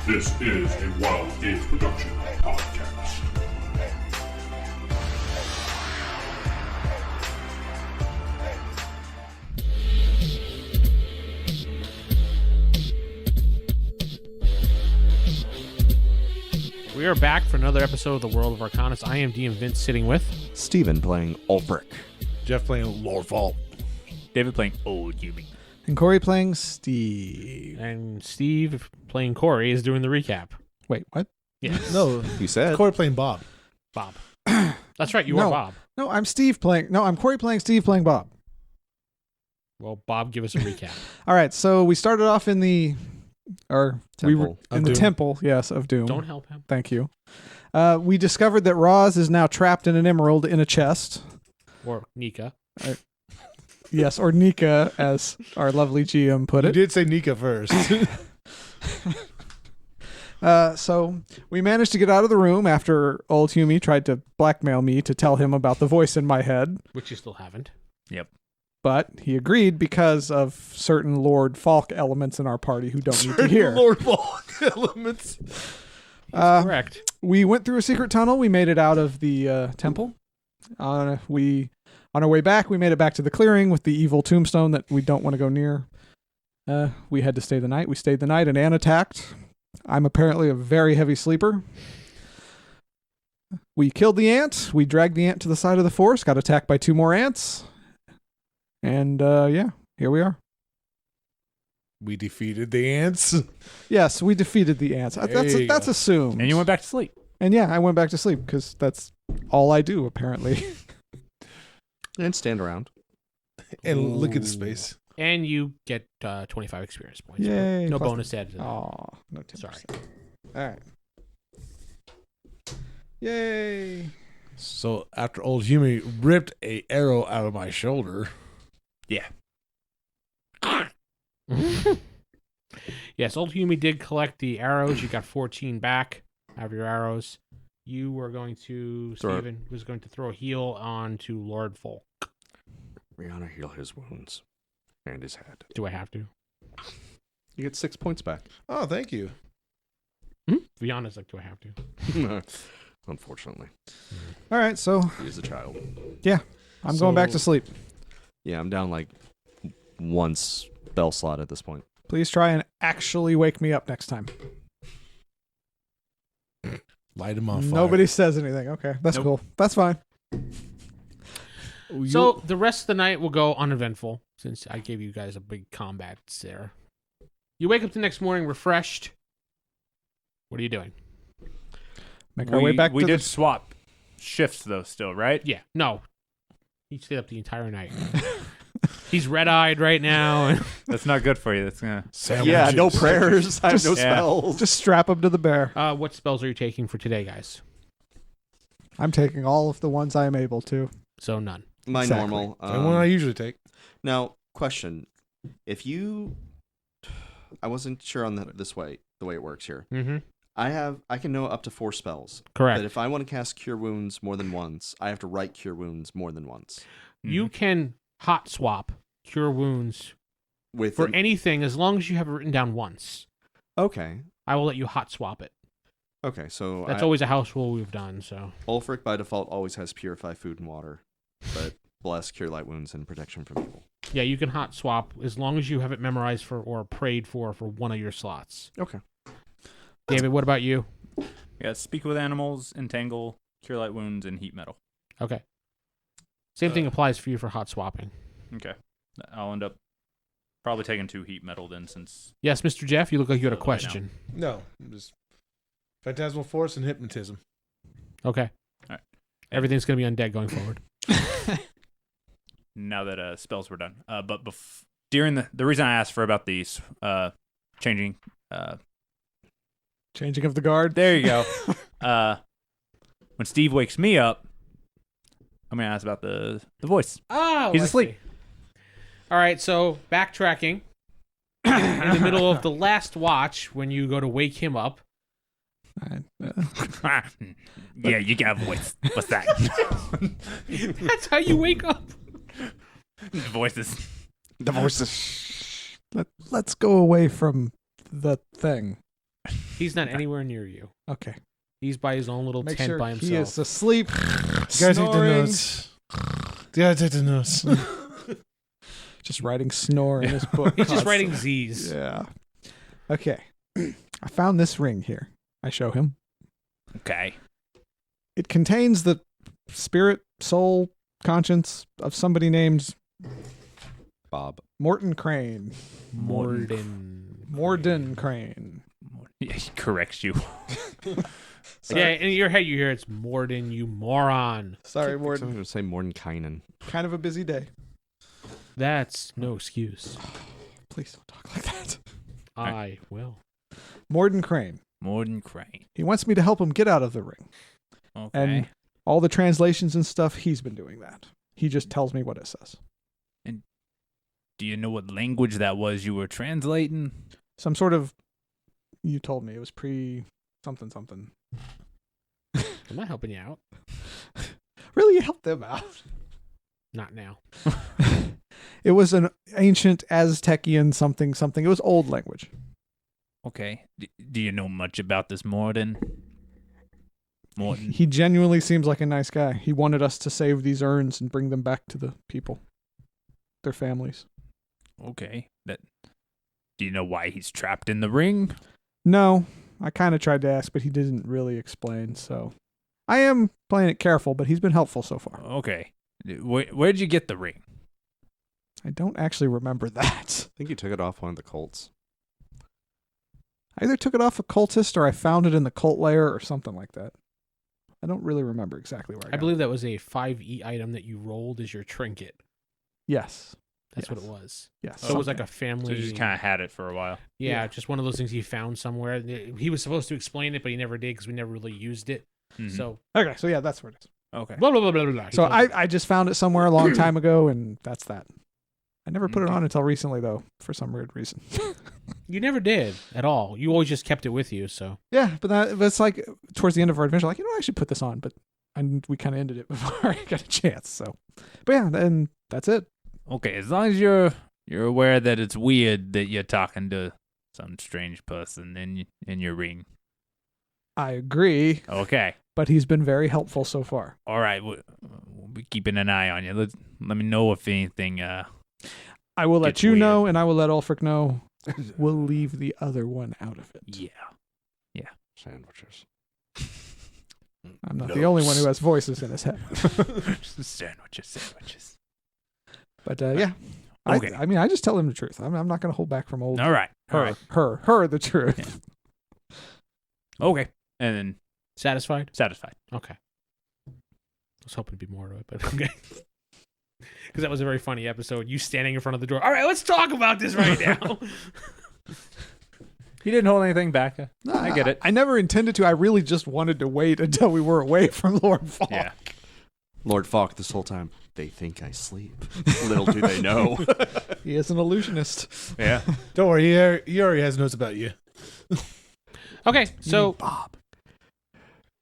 This is a Wild Age Production podcast. We are back for another episode of the World of Arkonis. I am DM Vince, sitting with Steven playing Ulfric. Geoff playing Lord Faulk. David playing Old Humey. And Corey playing Steve. and Steve playing Corey is doing the recap. Wait, what? Yes, No, You said. Corey playing Bob. Bob. That's right. You No. are Bob. No, I'm Steve playing. No, I'm Corey playing Steve playing Bob. Well, Bob, give us a recap. All right, so we started off in the, or we were Temple. in Of the Doom. temple, yes, of Doom. Don't help him. Thank you. We discovered that Rozz is now trapped in an emerald in a chest. Or Nika. Yes, or Nika, as our lovely GM put You it. did say Nika first. So we managed to get out of the room after old Humey tried to blackmail me to tell him about the voice in my head. Which you still haven't. But he agreed because of certain Lord Faulk elements in our party who don't need to hear. Lord Faulk elements. Correct. We went through a secret tunnel. We made it out of the temple. On our way back, we made it back to the clearing with the evil tombstone that we don't want to go near. We had to stay the night. We stayed the night, and Anne attacked. I'm apparently a very heavy sleeper. We killed the ant. We dragged the ant to the side of the forest. Got attacked by 2 more ants. And yeah, here we are. We defeated the ants. Yes, we defeated the ants. There you That's go. assumed. And you went back to sleep. And yeah, I went back to sleep because that's all I do, apparently. And stand around. And look at the space. And you get 25 experience points. Yay. No Plus- bonus added to that. Aw, no 10%. Sorry. All right. Yay. So after old Humey ripped a arrow out of my shoulder. Yes, old Humey did collect the arrows. You got 14 back out of your arrows. You were going to, Steven was going to throw a heal onto Lord Faulk. Rihanna heal his wounds and his head. Do I have to? You get 6 points back. Oh, thank you. Viana's like, do I have to? Unfortunately, All right, so he is a child. I'm going back to sleep. Yeah, I'm down like 1 spell slot at this point. Please try and actually wake me up next time. Light him on fire. Nobody says anything. Okay, that's Nope. cool. That's fine. So the rest of the night will go uneventful since I gave you guys a big combat there. You wake up the next morning refreshed. What are you doing? Make our way back we to did the... swap shifts, though, still, right? Yeah, no. He stayed up the entire night. He's red-eyed right now. And That's not good for you. That's gonna... Yeah, no Sandwiches. prayers. I have no Yeah. spells. Just strap him to the bear. what spells are you taking for today, guys? I'm taking all of the ones I'm able to. So none. My Exactly. normal. The one I usually take. Now, question: if you, I wasn't sure on the way it works here. Mm-hmm. I can know up to 4 spells. Correct. But if I want to cast Cure Wounds more than once, I have to write Cure Wounds more than once. You can hot swap Cure Wounds With for anything as long as you have it written down once. okay, I will let you hot swap it. okay. So That's always a house rule we've done. So Ulfric by default always has Purify Food and Water, but Bless, Cure Light Wounds, and Protection from Evil. yeah, you can hot swap as long as you have it memorized for or prayed for one of your slots. Okay. David, what about you? Yeah, Speak with Animals, Entangle, Cure Light Wounds, and Heat Metal. Okay. Same thing applies for you for hot swapping. Okay. I'll end up probably taking 2 Heat Metal then, since... Yes, Mr. Jeff, you look like you had a Right now. question. No, just Phantasmal Force and Hypnotism. Okay. All right. Everything's going to be undead going forward. Now that spells were done. But during the reason I asked for about these changing... Changing of the guard. there you go. When Steve wakes me up, I'm going to ask about the voice. Oh, He's I asleep. see. All right, so backtracking. In the middle of the last watch, when you go to wake him up, Yeah, you got a voice. What's that? that's how you wake up. Voices. The voices. Let's go away from the thing. He's not anywhere near you. Okay. He's by his own little Make tent sure by himself. he is asleep. Gotta take the snoring. notes. Gotta take the notes. Just writing snore in his book. He's just constantly. writing Z's. Yeah. Okay. I found this ring here. I show him. Okay. It contains the spirit, soul, conscience of somebody named Bob. Morton Crane. Morden Crane. Yeah, he corrects you. Yeah, in your head you hear it's Morden, you moron. Sorry, I'm Morton. going to say Mordenkainen. Kind of a busy day. That's no excuse. Please don't talk like that. I will. Morton Crane. Morden Crane. He wants me to help him get out of the ring. Okay. And all the translations and stuff, he's been doing that. He just tells me what it says. Do you know what language that was you were translating? Some sort of, you told me it was something. I'm not helping you out. Really, you helped them out. Not now. It was an ancient Aztecian something. It was old language. Okay. Do you know much about this Morton? Morton. He genuinely seems like a nice guy. He wanted us to save these urns and bring them back to the people, their families. Okay. Do you know why he's trapped in the ring? No, I kind of tried to ask, but he didn't really explain. So I am playing it careful, but he's been helpful so far. Okay. Where'd you get the ring? I don't actually remember that. I think you took it off one of the cults. I either took it off a cultist or I found it in the cult lair or something like that. I don't really remember exactly where I got I believe that was a 5e item that you rolled as your trinket. it. Yes. That's Yes. what it was. Yes. So it was like a So family. you just kind of had it for a while. Yeah, just one of those things he found somewhere. He was supposed to explain it, but he never did because we never really used it. Mhm. So Okay, so yeah, that's where it is. Okay. blah blah blah blah blah. He So told me. I just found it somewhere a long time ago, and that's that. I never put it Okay. on until recently, though, for some weird reason. You never did at all. You always just kept it with you. So Yeah, but it's like towards the end of our adventure, like, I should put this on, but we kind of ended it before I got a chance. So, but yeah, and that's it. Okay, as long as you're aware that it's weird that you're talking to some strange person in your ring. I agree, Okay. but he's been very helpful so far. All right. We'll be keeping an eye on you. Let me know if anything. I will let Gets you weird. know, and I will let Ulfric know. We'll leave the other one out of it. Yeah. Sandwiches. I'm not the only one who has voices in his head. Sandwiches. But yeah, Okay. I mean, I just tell him the truth. I'm not going to hold back from old All right. All her, right. her the truth. Okay. And then satisfied? satisfied. Okay. I was hoping to be more to it, but okay. Because that was a very funny episode. You standing in front of the door. All right, let's talk about this right now. He didn't hold anything back. I get it. I never intended to. I really just wanted to wait until we were away from Lord Faulk. Yeah. Lord Faulk this whole time. They think I sleep. Little do they know. He is an illusionist. Yeah. Don't worry, he already has notes about you. Okay, so Bob.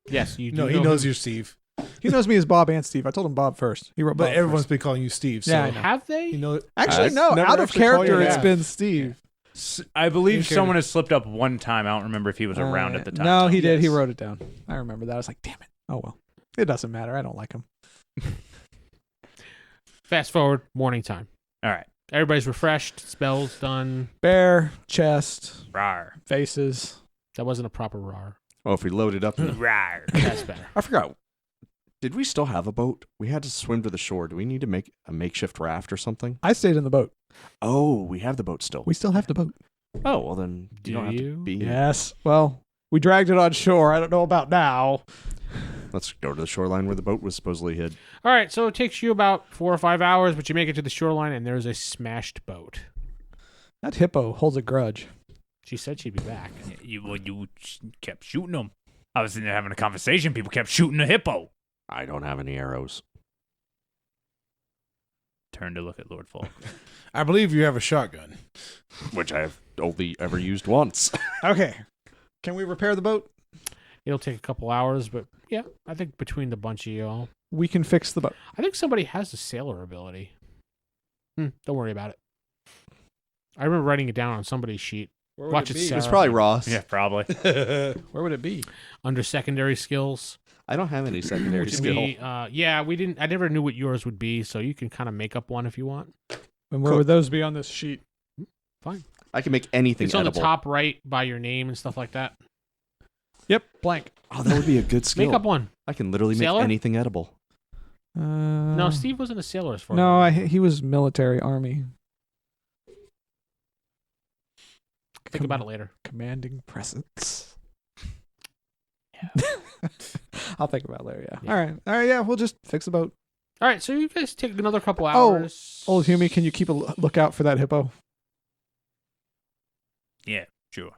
yes, you do No, he know knows him. you're Steve. He knows me as Bob and Steve. I told him Bob first. He wrote But Bob everyone's first. been calling you Steve. So Yeah, I know. Have they? you know, Actually, no. never Out of actually call character, you it's that. been Steve. I believe Okay. someone has slipped up one time. I don't remember if he was around at the time. No, he did. He Yes. wrote it down. I remember that. I was like, damn it. Oh, well. It doesn't matter. I don't like him. Fast forward, morning time. All right. Everybody's refreshed. Spells done. Bear, chest, Rar. faces. That wasn't a proper RAR. Oh, if we load it up. Rar. That's better. I forgot. Did we still have a boat? We had to swim to the shore. Do we need to make a makeshift raft or something? I stayed in the boat. Oh, we have the boat still. We still have the boat. Oh, well then Do you don't have to you? be. Yes. Well, we dragged it on shore. I don't know about now. Let's go to the shoreline where the boat was supposedly hid. All right, so it takes you about 4 or 5 hours, but you make it to the shoreline, and there's a smashed boat. That hippo holds a grudge. She said she'd be back. You kept shooting them. I was in there having a conversation. People kept shooting the hippo. I don't have any arrows. Turn to look at Lord Faulk. I believe you have a shotgun. Which I have only ever used once. Okay. Can we repair the boat? It'll take a couple hours, but yeah, I think between the bunch of y'all, We can fix the boat. I think somebody has the sailor ability. Don't worry about it. I remember writing it down on somebody's sheet. Where Watch would it, it be? Sarah. It's probably Ross. Yeah, probably. Where would it be? Under secondary skills. I don't have any secondary Which would skill. be, yeah, we didn't. I never knew what yours would be, so you can kind of make up one if you want. And where would those be on this sheet? I can make anything It's on edible. the top right by your name and stuff like that. Yep, blank. Oh, that would be a good skill. Make up one. I can literally Sailor? make anything edible. No, Steve wasn't a sailor as far No, as I know. he was military army. Think about it later. Commanding presence. I'll think about it later. Yeah. Yeah. All right. Yeah, we'll just fix the boat. All right, so you guys take another couple Oh, hours. Old Humey, can you keep a lookout for that hippo? Yeah, sure.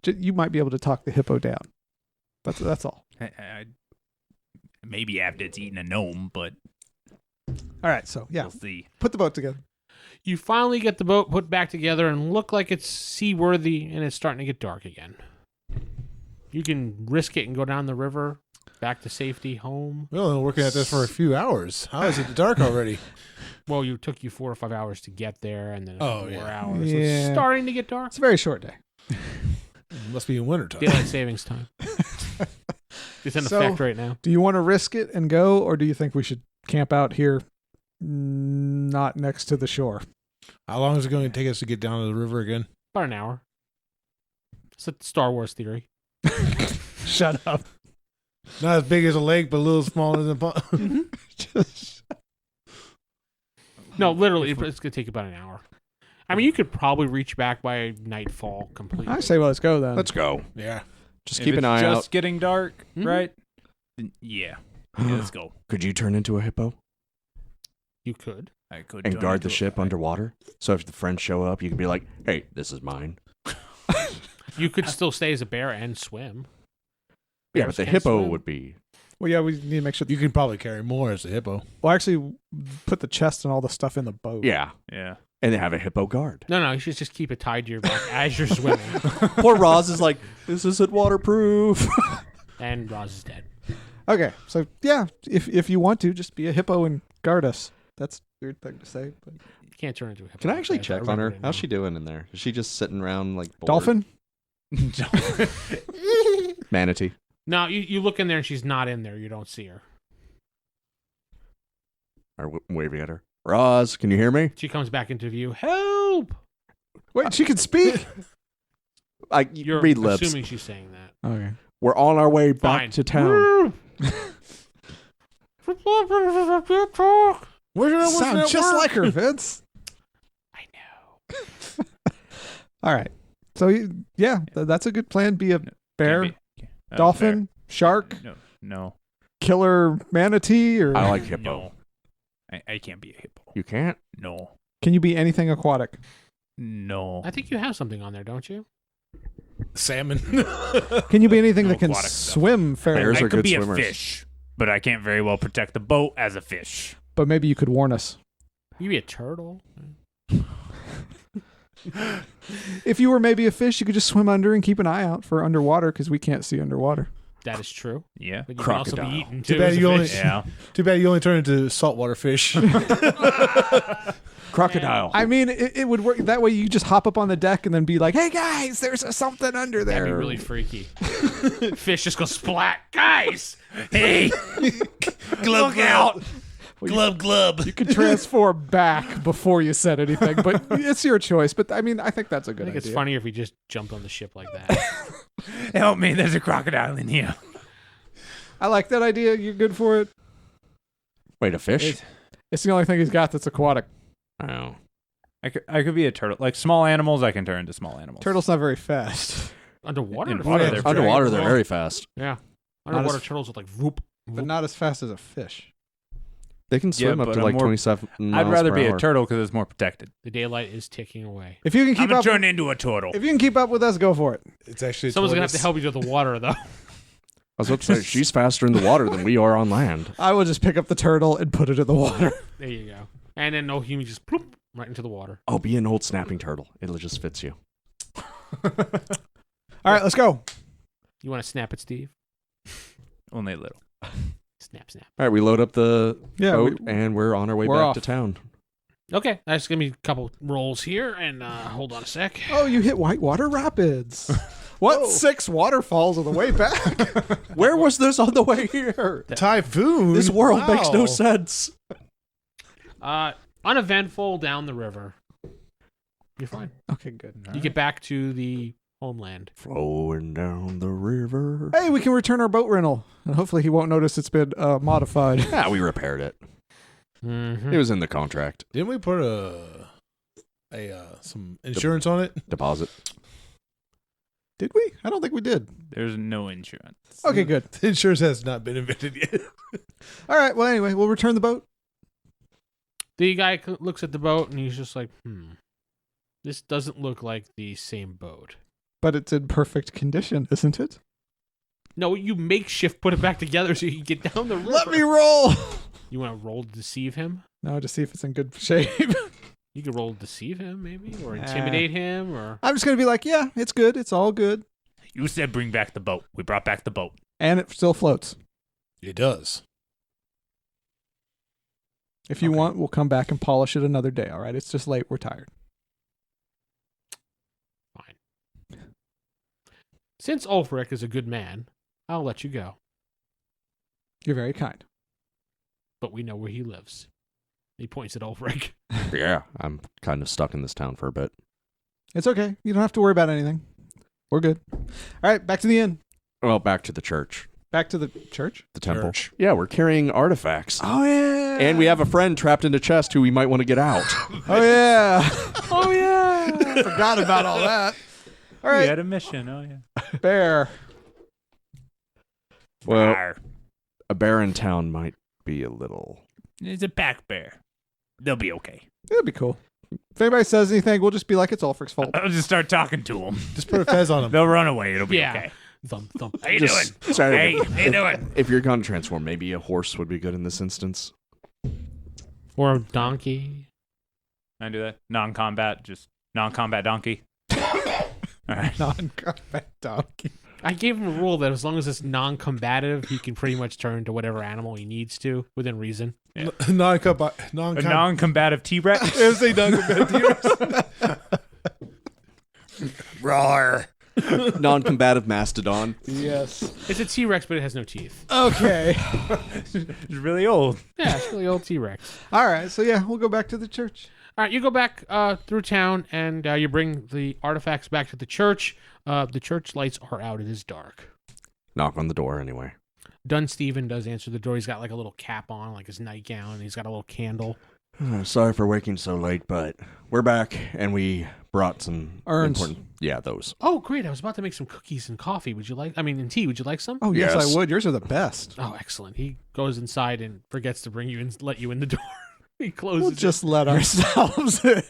You might be able to talk the hippo down. That's all. Maybe after it's eaten a gnome, but All right. So yeah, we'll see. put the boat together. You finally get the boat put back together and look like it's seaworthy, and it's starting to get dark again. You can risk it and go down the river, back to safety, home. We've only been working at this for a few hours. How is it dark already? Well, you took you 4 or 5 hours to get there, and then a Oh, couple more yeah. hours. So it's Yeah. starting to get dark. It's a very short day. Must be in wintertime. Daylight savings time. It's in So- effect right now. Do you want to risk it and go, or do you think we should camp out here, not next to the shore? How long is it going to take us to get down to the river again? About an hour. It's a Star Wars theory. Shut up. Not as big as a lake, but a little smaller than a pond. No, literally, it's going to take about an hour. I mean, you could probably reach back by nightfall completely. I say, well, let's go then. Let's go. Yeah. Just If keep an it's eye just out. getting dark, Mhm. right? Then yeah. Yeah, let's go. Could you turn into a hippo You could. I could and turn guard the into ship a- underwater? So if the friends show up, you can be like, "Hey, this is mine." You could still stay as a bear and swim. Yeah, Bears but the can hippo swim. would be. Well, yeah, we need to make sure. You can probably carry more as a hippo. Well, actually, put the chest and all the stuff in the boat. Yeah, Yeah. and they have a hippo guard. No, you should just keep it tied to your back as you're swimming. Poor Rozz is like, "This isn't waterproof." And Rozz is dead. Okay, so yeah, if you want to, just be a hippo and guard us. That's a weird thing to say. But You can't turn into a hippo. Can I actually Okay, check on her? remembered it How's now. she doing in there? Is she just sitting around like bored? dolphin. Manatee? No, you look in there and she's not in there. You don't see her. Or waving at her. Rozz, can you hear me? She comes back into view. Help! Wait, she can speak. You're Read lips. assuming she's saying that. Okay. We're on our way back Fine. to town. Sound just like her, Vince. I know. All right. So yeah, that's a good plan. Be a bear, Can't be- dolphin, bear. shark, No. killer manatee, or I like hippo. No. I can't be a hippo. You can't? No. can you be anything aquatic? No. I think you have something on there, don't you? Salmon. Can you be anything No that can aquatic stuff. swim fairly? Bears I are could good be swimmers. a fish, but I can't very well protect the boat as a fish. But maybe you could warn us. You be a turtle. If you were maybe a fish, you could just swim under and keep an eye out for underwater because we can't see underwater. That is true. Yeah. But you can also be Crocodile. eaten Too too. bad as a you only- fish. Yeah. Too bad you only turn into saltwater fish. Crocodile. I mean, it would work that way. You just hop up on the deck and then be like, "Hey guys, there's something under there." That'd be really freaky. Fish just go splat. Guys! Hey! Glub out. Well, Glub. You could transform back before you said anything, but it's your choice. But I mean, I think that's a I good think idea. it's funnier if we just jumped on the ship like that. Help me. There's a crocodile in here. I like that idea. You're good for it. Wait, a fish? It's the only thing he's got that's aquatic. Oh. I could be a turtle. Like small animals, I can turn into small animals. Turtle's not very fast, Underwater? In or water, fast? they're Underwater, they're Well, very fast. Yeah. Not Underwater as- turtles with like whoop. but not as fast as a fish. They can swim up but to I'm like more- 27 miles I'd rather per be hour. a turtle because it's more protected. The daylight is ticking away. If you can I'm keep gonna up, turn into a turtle. if you can keep up with us, go for it. It's actually a Someone's going to have to tortoise. help you to the water, though. I was about to say, she's faster in the water than we are on land. I will just pick up the turtle and put it in the water. There you go. And then Humey just ploop right into the water. Oh, be an old snapping turtle. It just fits you. All right, let's go. You want to snap it, Steve? Only a little. Snap, snap. All right, we load up the Yeah, boat and we're on our way we're back off. to town. Okay, just give me a couple rolls here, and hold on a sec. Oh, you hit Whitewater Rapids. What? 6 waterfalls on the way back? Where was this on the way here? Typhoon. This world makes no Wow. sense. Uneventful down the river. You're fine. Okay, good. You get back to the homeland. Flowing down the river. Hey, we can return our boat rental. And hopefully he won't notice it's been modified. Yeah, we repaired it. Mm-hmm. It was in the contract. Didn't we put some insurance on it? Deposit. Did we? I don't think we did. There's no insurance. Okay, good. The insurance has not been invented yet. All right, well, anyway, we'll return the boat. The guy looks at the boat, and he's just like, this doesn't look like the same boat. But it's in perfect condition, isn't it? No, you makeshift put it back together so you can get down the river. Let me roll. You want to roll to deceive him? No, to see if it's in good shape. You could roll to deceive him, maybe, or intimidate him, or I'm just going to be like, yeah, it's good. It's all good. You said bring back the boat. We brought back the boat. And it still floats. It does. If you Okay. want, we'll come back and polish it another day, all right? It's just late. We're tired. fine. Since Ulfric is a good man, I'll let you go. You're very kind. But we know where he lives. He points at Ulfric. Yeah, I'm kind of stuck in this town for a bit. It's okay. You don't have to worry about anything. We're good. All right, back to the inn. Well, back to the church. Back to the church. The temple. Church. Yeah, we're carrying artifacts. Oh, yeah. And we have a friend trapped in a chest who we might want to get out. Oh, yeah. Oh, yeah. Forgot about all that. All We right, had a mission. Oh, yeah. bear. Well, Arr. a barren town might be a little... It's a pack bear. They'll be okay. It'll be cool. If anybody says anything, we'll just be like, it's Ulfric's fault. I'll just start talking to them. Just put a fez on him. They'll run away. It'll be Yeah. okay. Thump, thump. How you Just- doing? sorry. Hey, how you doing? If you're going to transform, maybe a horse would be good in this instance. Or a donkey. I do that. Non-combat, just non-combat donkey. All right. Non-combat donkey. I gave him a rule that as long as it's non-combative, he can pretty much turn to whatever animal he needs to within reason. Yeah. A Non-combative T-Rex. It was a non-combative Roar. Non-combative mastodon. Yes. It's a T-Rex, but it has no teeth. Okay. It's really old. Yeah, it's really old T-Rex. All right, so yeah, we'll go back to the church. All right, you go back through town, and you bring the artifacts back to the church. The church lights are out. It is dark. Knock on the door anyway. Dunsteven does answer the door. He's got like a little cap on, like his nightgown, and he's got a little candle. Sorry for waking so late, but we're back, and we brought some Urns. important... Yeah, those. Oh, great. I was about to make some cookies and coffee. And tea. Would you like some? Oh, yes, Yes. I would. Yours are the best. Oh, excellent. He goes inside and forgets to bring you in, let you in the door. He closes We'll it. just let ourselves in.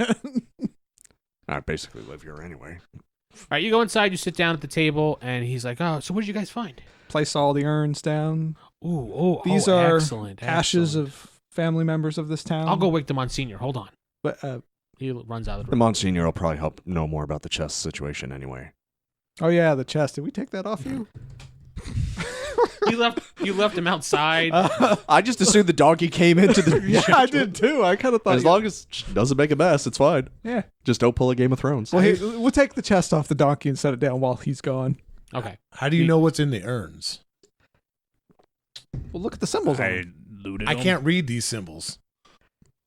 I basically live here anyway. All right, you go inside, you sit down at the table, and he's like, oh, so what did you guys find? Place all the urns down. These oh, are excellent, ashes excellent. of family members of this town. I'll go wake the Monsignor. Hold on. But, He runs out of the The room. Monsignor will probably help know more about the chest situation anyway. oh, yeah, the chest. Did we take that off you? You left him outside. I just assumed the donkey came into the... Yeah, I did too. I kind of thought. As long as it doesn't make a mess, it's fine. Yeah. Just don't pull a Game of Thrones. Well, we'll take the chest off the donkey and set it down while he's gone. Okay. How do you know what's in the urns? Well, look at the symbols on I it. looted I them. can't read these symbols.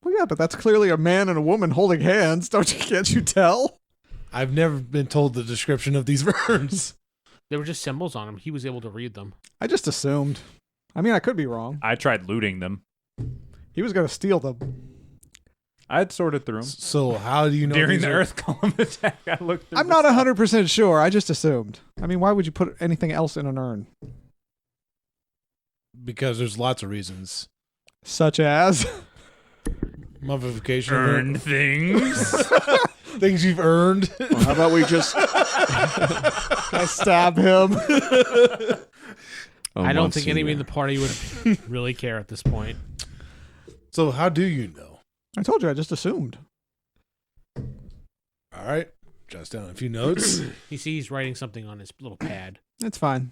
Well, yeah, but that's clearly a man and a woman holding hands. Can't you tell? I've never been told the description of these urns. There were just symbols on him. He was able to read them. I just assumed. I mean, I could be wrong. I tried looting them. He was going to steal them. I had sorted through them. So how do you know During these the are- Earth Column attack, I looked through I'm the not stuff. 100% sure. I just assumed. I mean, why would you put anything else in an urn? Because there's lots of reasons. Such as? Mummification. of Earn things. things you've earned. Well, how about we just... I stab him. Oh, I don't think anybody in Monsignor. the party would really care at this point. So how do you know? I told you, I just assumed. All right. Jot down a few notes. He sees writing something on his little pad. It's fine.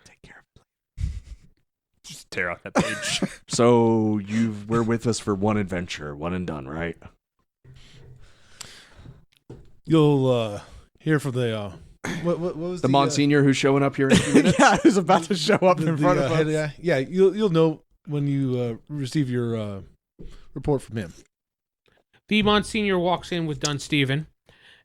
Take care of it. Just tear off that page. So we're with us for one adventure, one and done, right? You'll hear from the what was The Monsignor who's showing up here in a few minutes? Yeah, who's about to show up in front of us. Yeah, you'll know when you receive your report from him. The Monsignor walks in with Dunsteven,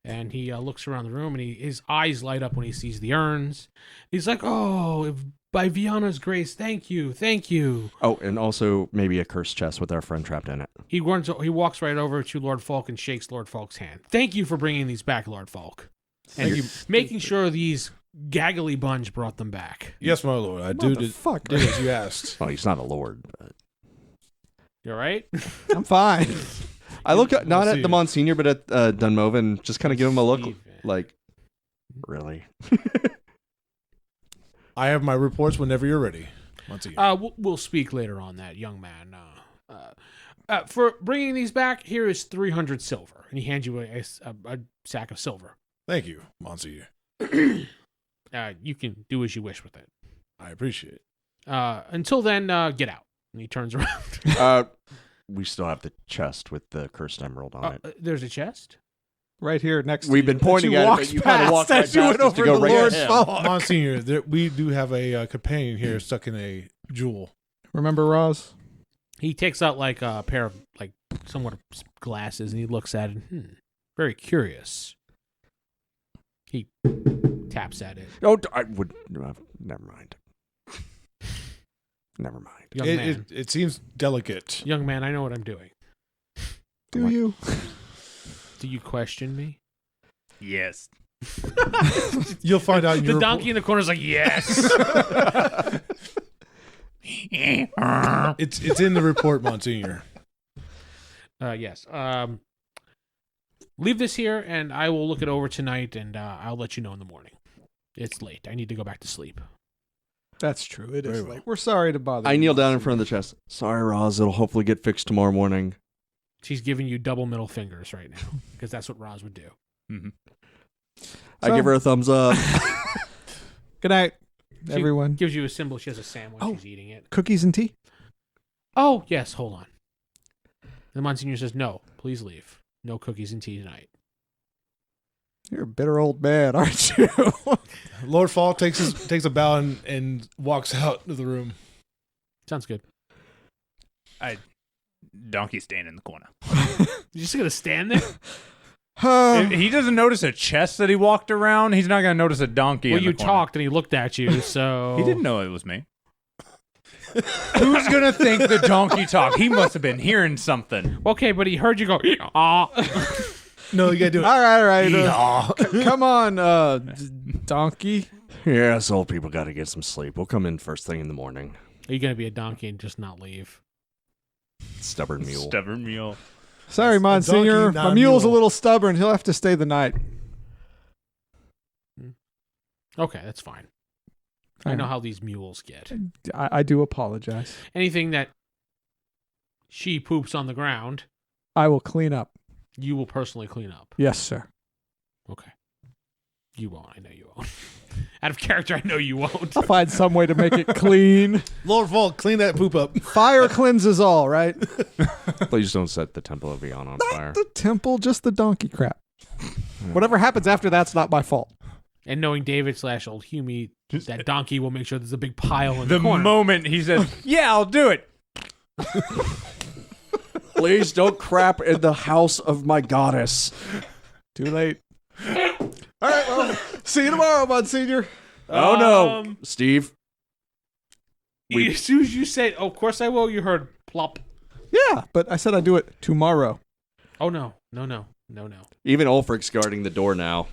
and he looks around the room, and his eyes light up when he sees the urns. He's like, "Oh, by Viana's grace, thank you, thank you." Oh, and also maybe a cursed chest with our friend trapped in it. He walks right over to Lord Faulk and shakes Lord Faulk's hand. "Thank you for bringing these back, Lord Faulk, and you making sure these gaggly bunch brought them back." Yes, my lord. I did as you asked. Well, he's not a lord, but You all right? I'm fine. I look at, not We'll at see. the Monsignor, but at Dunmove and just kind of give him a look Steven. like, really? I have my reports whenever you're ready. Monsignor. We'll speak later on that, young man. For bringing these back, here is 300 silver, and he hands you a sack of silver. Thank you, Monsignor. You can do as you wish with it. I appreciate it. Until then, get out. And he turns around. We still have the chest with the cursed emerald on it. There's a chest. Right here next to We've you. been pointing That at it, walks but you kind of past walked right as you past went us to over go to right Lord at him. Faulk. Monsignor, we do have a companion here stuck in a jewel. Remember Rozz? He takes out like a pair of like somewhat of glasses, and he looks at it. Very curious. He taps at it. Oh, I would. Never mind. Never mind. Young man. It seems delicate. Young man, I know what I'm doing. Do you? Do you question me? Yes. You'll find out in The your donkey in the corner is like, yes. It's in the report, Monsignor. Yes. Leave this here, and I will look it over tonight, and I'll let you know in the morning. It's late. I need to go back to sleep. That's true. It is Very well. late. We're sorry to bother I you. kneel down in front of the chest. Sorry, Rozz. It'll hopefully get fixed tomorrow morning. She's giving you double middle fingers right now, because that's what Rozz would do. Mm-hmm. I give her a thumbs up. Good night, She everyone. Gives you a symbol. She has a sandwich. Oh. She's eating it. Cookies and tea? Oh, yes. Hold on. The Monsignor says, no, please leave. No cookies and tea tonight. You're a bitter old man, aren't you? Lord Fall takes a bow and walks out of the room. Sounds good. Donkey staying in the corner. You're just going to stand there? If he doesn't notice a chest that he walked around, he's not going to notice a donkey. Well, in you the corner. talked, and he looked at you, so... He didn't know it was me. Who's going to think the donkey talk? He must have been hearing something. Okay, but he heard you go, ah. No, you gotta do it. All right. Come on, donkey. Yes, old people got to get some sleep. We'll come in first thing in the morning. Are you going to be a donkey and just not leave? Stubborn mule. Stubborn mule. Sorry, That's a Monsignor. donkey, not My a mule's a mule. little stubborn. He'll have to stay the night. Okay, that's fine. I know how these mules get. I do apologize. Anything that she poops on the ground, I will clean up. you will personally clean up. Yes, sir. Okay. You won't. I know you won't. Out of character, I know you won't. I'll find some way to make it clean. Lord Fall, clean that poop up. Fire cleanses all, right? Please don't set the Temple of Viana on fire. Not the temple, just the donkey crap. Whatever happens after that's not my fault. And knowing David / old Humey, that donkey will make sure there's a big pile in the The corner. moment he says, yeah, I'll do it. Please don't crap in the house of my goddess. Too late. All right, well, see you tomorrow, Monsignor. Oh no, Steve. As soon as you said, oh, of course I will, you heard plop. Yeah, but I said I'd do it tomorrow. Oh, no. Even Ulfric's guarding the door now.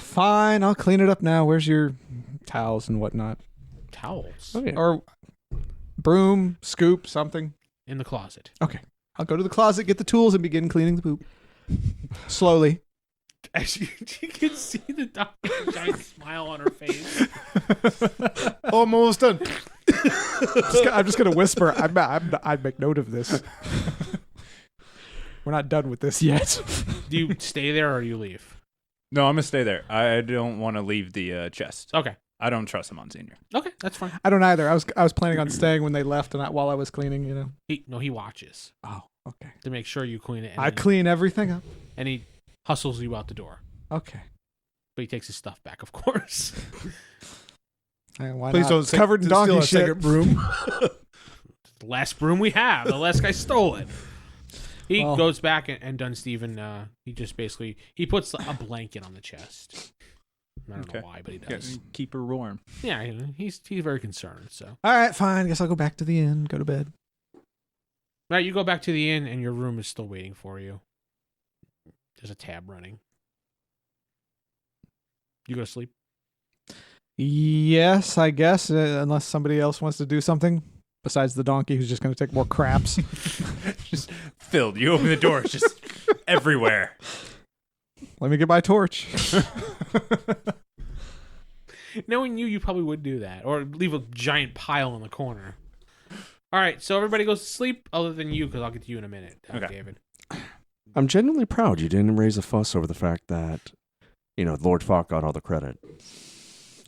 Fine, I'll clean it up now. Where's your towels and whatnot? Towels Or broom, scoop, something. in the closet. Okay. I'll go to the closet, get the tools, and begin cleaning the poop. Slowly. As you can see the donkey's giant smile on her face. Oh, I'm almost done. I'm just going to whisper. I'd make note of this. We're not done with this yet. Do you stay there or you leave? No, I'm going to stay there. I don't want to leave the chest. Okay. I don't trust the Monsignor. Okay, that's fine. I don't either. I was planning on staying when they left and while I was cleaning, you know. He watches Oh, okay. to make sure you clean it. And I then- clean everything up. and he hustles you out the door. Okay. But he takes his stuff back, of course. Why Please not? don't It's covered in steal donkey a shit. second broom. The last broom we have. The last guy stole it. He Well- goes back and Dunsteven, he just basically, he puts a blanket on the chest. I don't know why, but he does. Keep her warm. Yeah, he's very concerned, so. All right, fine. Guess I'll go back to the inn, go to bed. Right, you go back to the inn, and your room is still waiting for you. There's a tab running. You go to sleep? Yes, I guess, unless somebody else wants to do something besides the donkey who's just going to take more craps. Just filled. You open the door, it's just everywhere. Let me get my torch. Knowing you probably would do that, or leave a giant pile in the corner. All right, so everybody goes to sleep, other than you, because I'll get to you in a minute, Okay. David. I'm genuinely proud you didn't raise a fuss over the fact that, Lord Faulk got all the credit.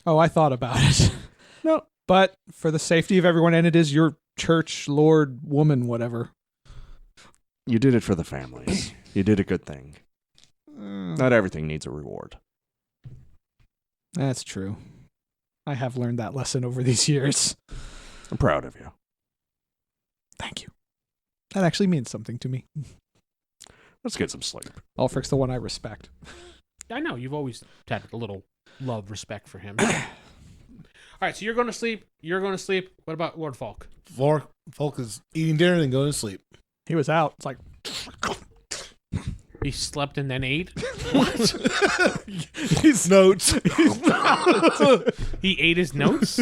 Oh, I thought about it. No. But for the safety of everyone, and it is your church, lord, woman, whatever. You did it for the families. You did a good thing. Not everything needs a reward. That's true. I have learned that lesson over these years. I'm proud of you. Thank you. That actually means something to me. Let's get some sleep. Ulfric's the one I respect. I know, you've always had a little love, respect for him. All right, so you're going to sleep. You're going to sleep. What about Lord Faulk? Faulk is eating dinner and then going to sleep. He was out. It's like, He slept and then ate? His notes. He ate his notes?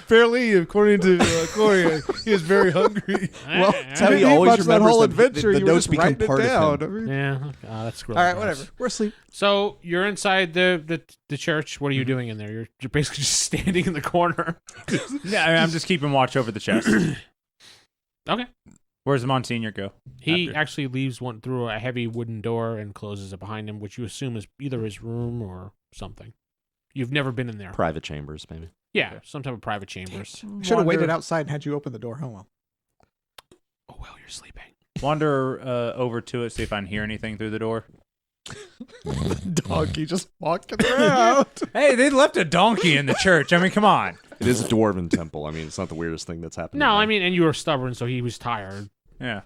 Apparently, according to Corey, he was very hungry. well, That's how you he didn't eat always much of that remembers whole the adventure. the You were notes just become writing it part of down. him. Yeah, that's really All right, gross. whatever. We're asleep. So you're inside the church. What are you doing in there? You're basically just standing in the corner. Yeah, I'm just keeping watch over the chest. Okay. Where's the Monsignor go? He after? actually leaves one through a heavy wooden door and closes it behind him, which you assume is either his room or something. You've never been in there. Private chambers, maybe. Yeah, some type of private chambers. Should have waited outside and had you open the door. Oh, well. Oh, well, you're sleeping. Wander over to it, see if I can hear anything through the door. Donkey just walking around. Hey, they left a donkey in the church. I mean, come on. It is a dwarven temple. I mean, it's not the weirdest thing that's happened. No, I mean, and you were stubborn, so he was tired. Yeah.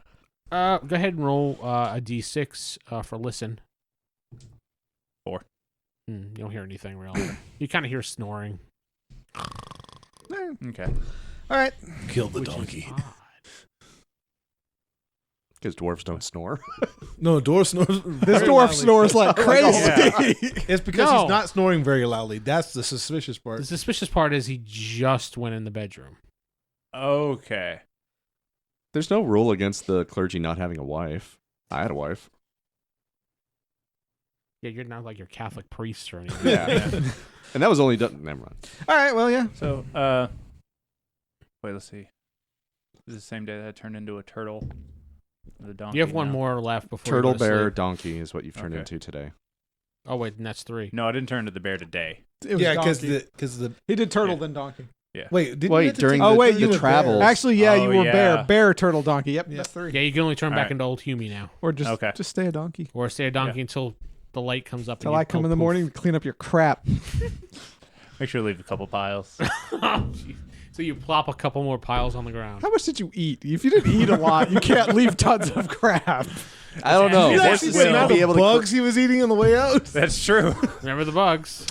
Go ahead and roll a d6 for listen. 4. You don't hear anything really. You kind of hear snoring. Okay. All right. Kill the which is donkey. odd. Because dwarves don't snore. No, dwarf snores. This dwarf snores like crazy. Yeah. It's because No. he's not snoring very loudly. That's the suspicious part. The suspicious part is he just went in the bedroom. Okay. There's no rule against the clergy not having a wife. I had a wife. Yeah, you're not like your Catholic priest or anything. Yeah. And that was only done. Never mind. All right. Well, yeah. So, wait, let's see. This is the same day that I turned into a turtle. The donkey. You have one now. more left before Turtle, you go to bear, sleep. donkey is what you've turned Okay. into today. Oh wait, and that's 3. No, I didn't turn into the bear today. It was Yeah, donkey. because the He did turtle, Yeah. then donkey. wait, didn't Wait, you have to during take Oh, wait, turn you into the a bear? travels. Actually, yeah, you Oh, were yeah. bear, turtle, donkey. Yep, Yeah. that's 3. Yeah, you can only turn back Alright. into old Humey now, Or just Okay. just stay a donkey or stay a donkey until the light comes up. till and I you come go in the poof. morning to clean up your crap. Make sure to leave a couple piles. So you plop a couple more piles on the ground. How much did you eat? If you didn't eat a lot, you can't leave tons of crap. I don't know. You Horses actually seem smell to be The able to bugs he was eating on the way out. That's true. Remember the bugs?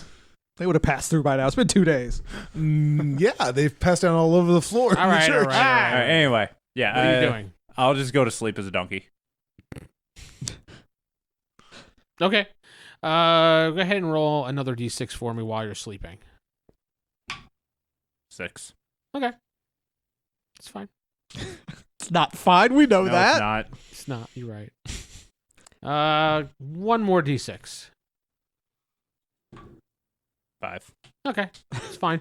They would have passed through by now. It's been 2 days. Yeah, they've passed down all over the floor. All in the right, all church. right, all right. All right, anyway, yeah. What are you doing? I'll just go to sleep as a donkey. Okay. Go ahead and roll another d6 for me while you're sleeping. 6. It's fine. It's not fine. We know No, that. it's not. It's not. You're right. One more d6. 5. Okay, it's fine.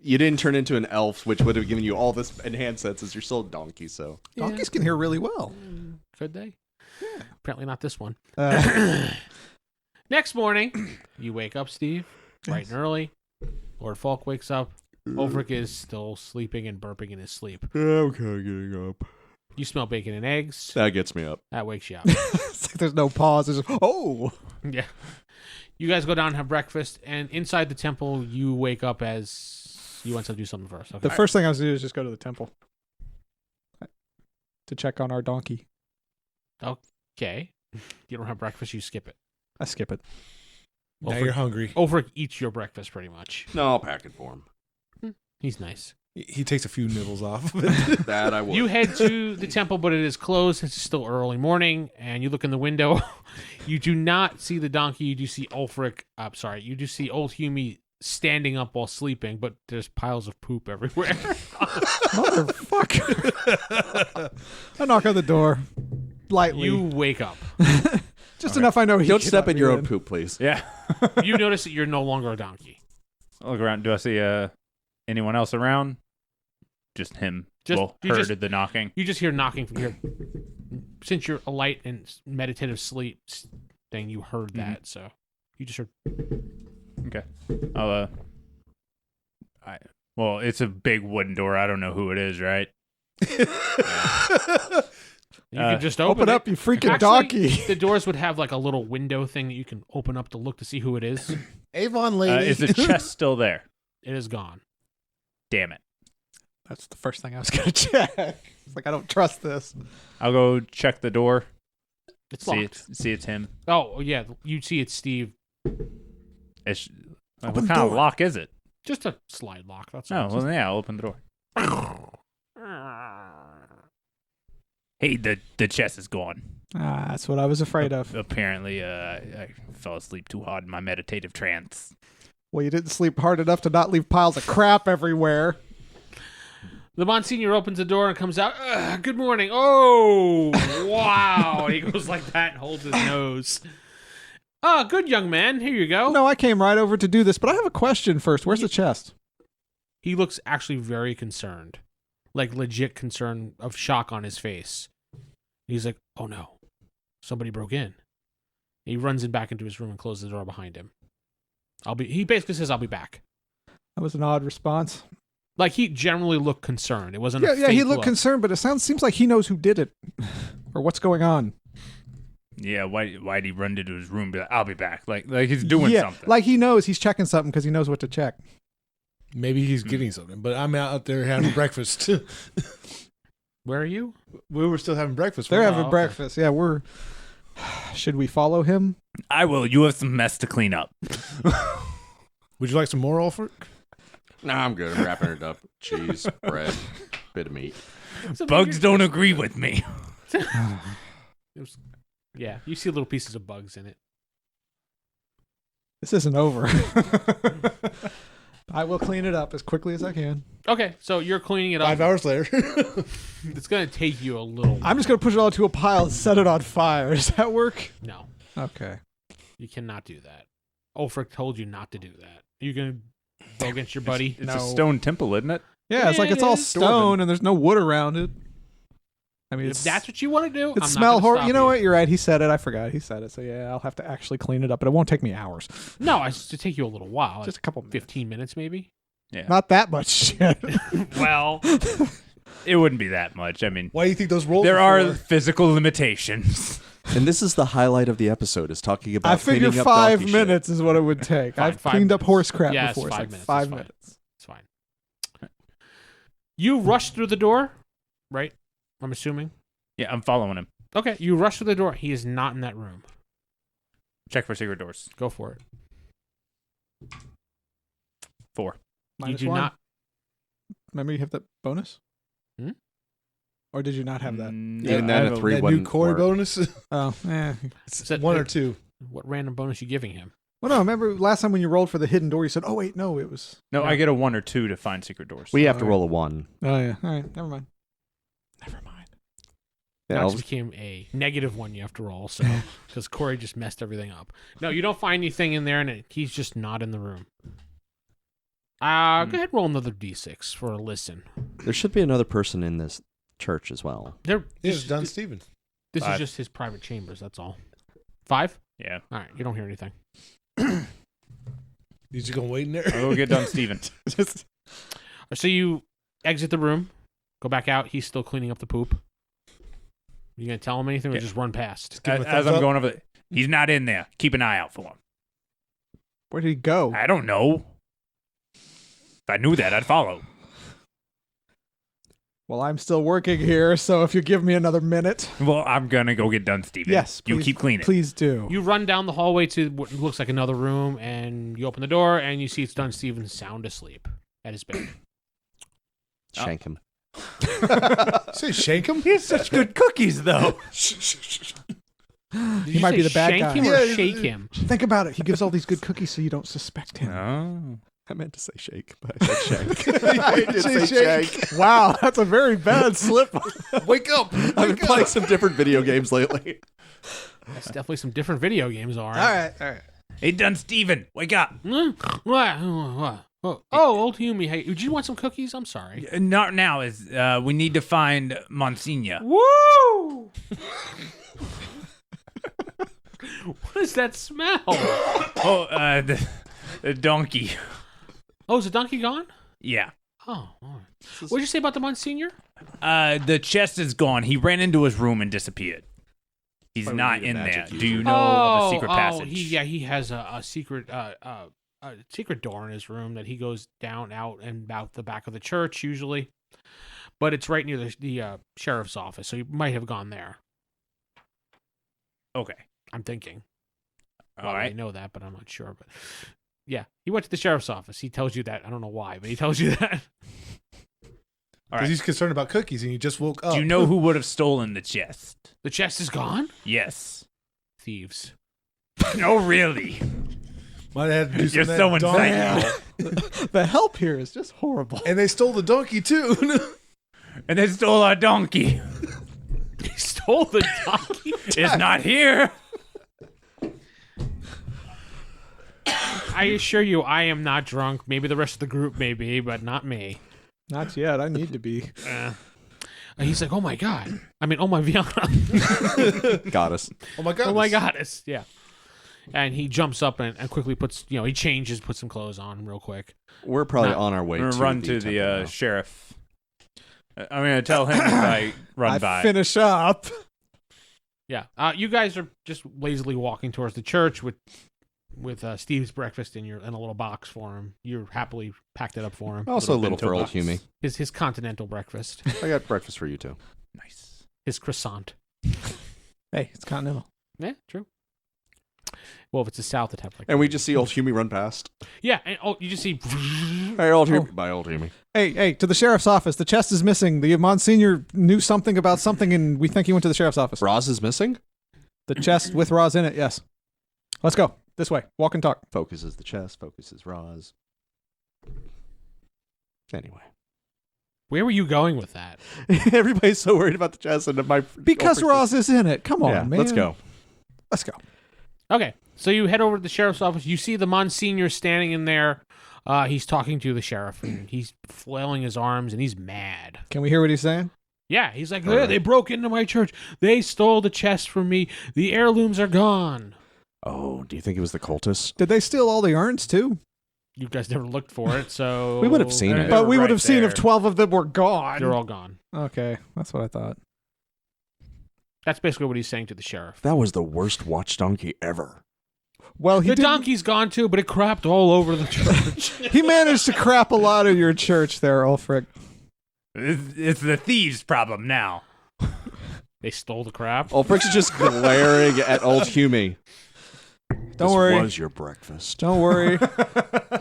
You didn't turn into an elf, which would have given you all this enhanced senses. You're still a donkey, so. Donkeys can hear really well. Could they? Yeah. Apparently not this one. Uh, Next morning, you wake up, Steve, bright and early. Lord Faulk wakes up. Ulfric is still sleeping and burping in his sleep. Okay, getting up. You smell bacon and eggs. That gets me up. That wakes you up. It's like there's no pause. There's just, oh. Yeah. You guys go down and have breakfast, and inside the temple, you wake up as you want to do something first. Okay. The first thing I was going to do is just go to the temple to check on our donkey. Okay. You don't have breakfast, you skip it. I skip it. Now you're hungry. Ulfric eats your breakfast pretty much. No, I'll pack it for him. He's nice. He takes a few nibbles off of it. That I will. You head to the temple, but it is closed. It's still early morning, and you look in the window. You do not see the donkey. You do see Ulfric. You do see old Humey standing up while sleeping, but there's piles of poop everywhere. Motherfucker. I knock on the door lightly. You wake up. Just enough I know he Don't cannot step in be your own poop, please. Yeah. You notice that you're no longer a donkey. I look around. Do I see anyone else around? Just him. You heard the knocking. You just hear knocking from here. Since you're a light and meditative sleep thing, you heard that, so you just heard. Okay. Well, it's a big wooden door. I don't know who it is, right? You can just Open up, you freaking Actually, donkey. The doors would have like a little window thing that you can open up to look to see who it is. Avon lady. Is the chest still there? It is gone. Damn it. That's the first thing I was going to check. It's like, I don't trust this. I'll go check the door. It's See locked. it's him. Oh, yeah. You see it's Steve. What Open kind the of door. lock is it? Just a slide lock. That's Oh, all. well, yeah, I'll open the door. Hey, the chest is gone. That's what I was afraid of. Apparently, I fell asleep too hard in my meditative trance. Well, you didn't sleep hard enough to not leave piles of crap everywhere. The Monsignor opens the door and comes out. Good morning. Oh, wow. He goes like that and holds his nose. Oh, good young man. Here you go. No, I came right over to do this, but I have a question first. Where's the chest? He looks actually very concerned. Like legit concern of shock on his face. He's like, oh no. Somebody broke in. He runs back into his room and closes the door behind him. He basically says, I'll be back. That was an odd response. Like, he generally looked concerned. It wasn't Yeah, a yeah, he fake looked look. concerned, but it seems like he knows who did it. Or what's going on. Yeah, why'd he run into his room? Be like, I'll be back. Like he's doing something. Like he knows he's checking something because he knows what to check. Maybe he's getting something, but I'm out there having breakfast. Where are you? We were still having breakfast. They're having okay. breakfast. Yeah, we're... Should we follow him? I will. You have some mess to clean up. Would you like some more, Ulfric? Nah, I'm good. I'm wrapping it up. Cheese, bread, bit of meat. Bugs don't agree with me. Yeah, you see little pieces of bugs in it. This isn't over. I will clean it up as quickly as I can. Okay, so you're cleaning it up. 5 hours later. It's going to take you a little... I'm just going to push it all into a pile and set it on fire. Does that work? No, Okay. you cannot do that. Ulfric told you not to do that. You're going to go against your buddy? It's No. a stone temple, isn't it? Yeah, it's like it's all It is. stone and there's no wood around it. I mean, If that's what you want to do, it I'm smell not gonna horrible. stop You know what? You're right. He said it. I forgot. He said it. So yeah, I'll have to actually clean it up, but it won't take me hours. No, it's to take you a little while. Just a couple minutes. 15 minutes, maybe. Yeah. Not that much shit. Well, It wouldn't be that much. I mean, Why do you think those rolls there are are physical limitations. And this is the highlight of the episode, is talking about I figure cleaning up 5 donkey minutes is what it would take. Fine, I've 5 cleaned up minutes. horse crap Yeah, before. it's It's 5 like minutes. 5 It's fine. minutes. it's fine. You rush through the door, right? I'm assuming. Yeah, I'm following him. Okay, you rush through the door. He is not in that room. Check for secret doors. Go for it. 4. Minus you do 1. not. Remember you have that bonus? Hmm? Or did you not have that? Even then, I a have 3 that new wouldn't Corey work. bonus? Oh, eh. It's that- 1 or 2. What random bonus you giving him? Well, no, remember last time when you rolled for the hidden door, you said, oh, wait, no, it was... No, I get a 1 or 2 to find secret doors. We have to Alright. roll a 1. Oh, yeah. All right, never mind. Never mind. Yeah, That I'll- just became a -1 you have to roll, so because Corey just messed everything up. No, you don't find anything in there, and he's just not in the room. Go ahead, and roll another d6 for a listen. there should be another person in this church as well. There, It's Don Steven. This is 5. just his private chambers. That's all. 5. Yeah. All right, you don't hear anything. You just gonna wait in there? I'll go get done, Steven. So you exit the room, go back out. He's still cleaning up the poop. You gonna tell him anything or just run past? give him a As thumbs I'm up. going over there, he's not in there. Keep an eye out for him. Where did he go? I don't know. If I knew that, I'd follow. Well, I'm still working here, so if you give me another minute. Well, I'm gonna go get done, Steven. Yes, You please, keep cleaning. Please do. You run down the hallway to what looks like another room, and you open the door, and you see it's Dun Steven sound asleep at his bed. Shank him. Say shake him. He has such good cookies, though. Did He you might say be the bad shank guy. him or Yeah, shake him? Think about it. He gives all these good cookies so you don't suspect him. Oh. I meant to say shake, but I said shank. I did say shank. Wow, that's a very bad slip. Wake up. I've been playing some different video games lately. That's definitely some different video games, all All right. right. Hey, done, Steven. Wake up. What? Oh, old Humey. Hey, did you want some cookies? I'm sorry. Not now. We need to find Monsignor. Woo! What is that smell? Oh, the donkey. Oh, is the donkey gone? Yeah. Oh, all right. What did you say about the Monsignor? The chest is gone. He ran into his room and disappeared. He's Why would not you need a in there. magic Do you user? know of a secret passage? He has a secret secret door in his room that he goes down, out, and out the back of the church usually. But it's right near the sheriff's office, so you might have gone there. Okay. I'm thinking. All Well, I right. know that, but I'm not sure. But yeah, he went to the sheriff's office. He tells you that. I don't know why, but he tells you that. All Because right. he's concerned about cookies and you just woke up. Do you know who would have stolen the chest? The chest is gone? Yes. Thieves. No, really. Might have had to do You're some so of that insightful. donkey. The help here is just horrible. And they stole the donkey too. And they stole our donkey. He stole the donkey? It's not here. I assure you, I am not drunk. Maybe the rest of the group may be, but not me. Not yet. I need to be. And he's like, oh my God. I mean, oh my Viana. Goddess. Oh my god. Oh my goddess. Yeah. And he jumps up and quickly puts, he changes, puts some clothes on real quick. We're probably Nah. on our way I'm to gonna run to temple the now. sheriff. I'm gonna tell him as I run I by. finish up. Yeah. You guys are just lazily walking towards the church with Steve's breakfast in a little box for him. You're happily packed it up for him. Also a little bento for old box. Humey. His continental breakfast. I got breakfast for you too. Nice. His croissant. Hey, it's continental. Yeah, true. Well, if it's the South, it'd have like. And we just see old Humey run past. Yeah, and you just see. Hey, old Humey. Bye, old Humey. Hey, to the sheriff's office. The chest is missing. The Monsignor knew something about something, and we think he went to the sheriff's office. Rozz is missing? The chest with Rozz in it, yes. Let's go. This way. Walk and talk. Focus is the chest. Focus is Rozz. Anyway. Where were you going with that? Everybody's so worried about the chest and my... Because Rozz is in it. Come on, Yeah, man. let's go. Let's go. Okay, so you head over to the sheriff's office. You see the Monsignor standing in there. He's talking to the sheriff, and he's flailing his arms, and he's mad. Can we hear what he's saying? Yeah, he's like, All right. they broke into my church. They stole the chest from me. The heirlooms are gone. Oh, do you think it was the cultist? Did they steal all the urns, too? You guys never looked for it, so... We would have seen They're it. But we right would have seen there. if 12 of them were gone. They're all gone. Okay, that's what I thought. That's basically what he's saying to the sheriff. That was the worst watch donkey ever. Well, he The did. donkey's gone too, but it crapped all over the church. He managed to crap a lot of your church there, Ulfric. It's the thieves' problem now. They stole the crap. Ulfric's just glaring at old Humey. Don't worry. This was your breakfast. Don't worry.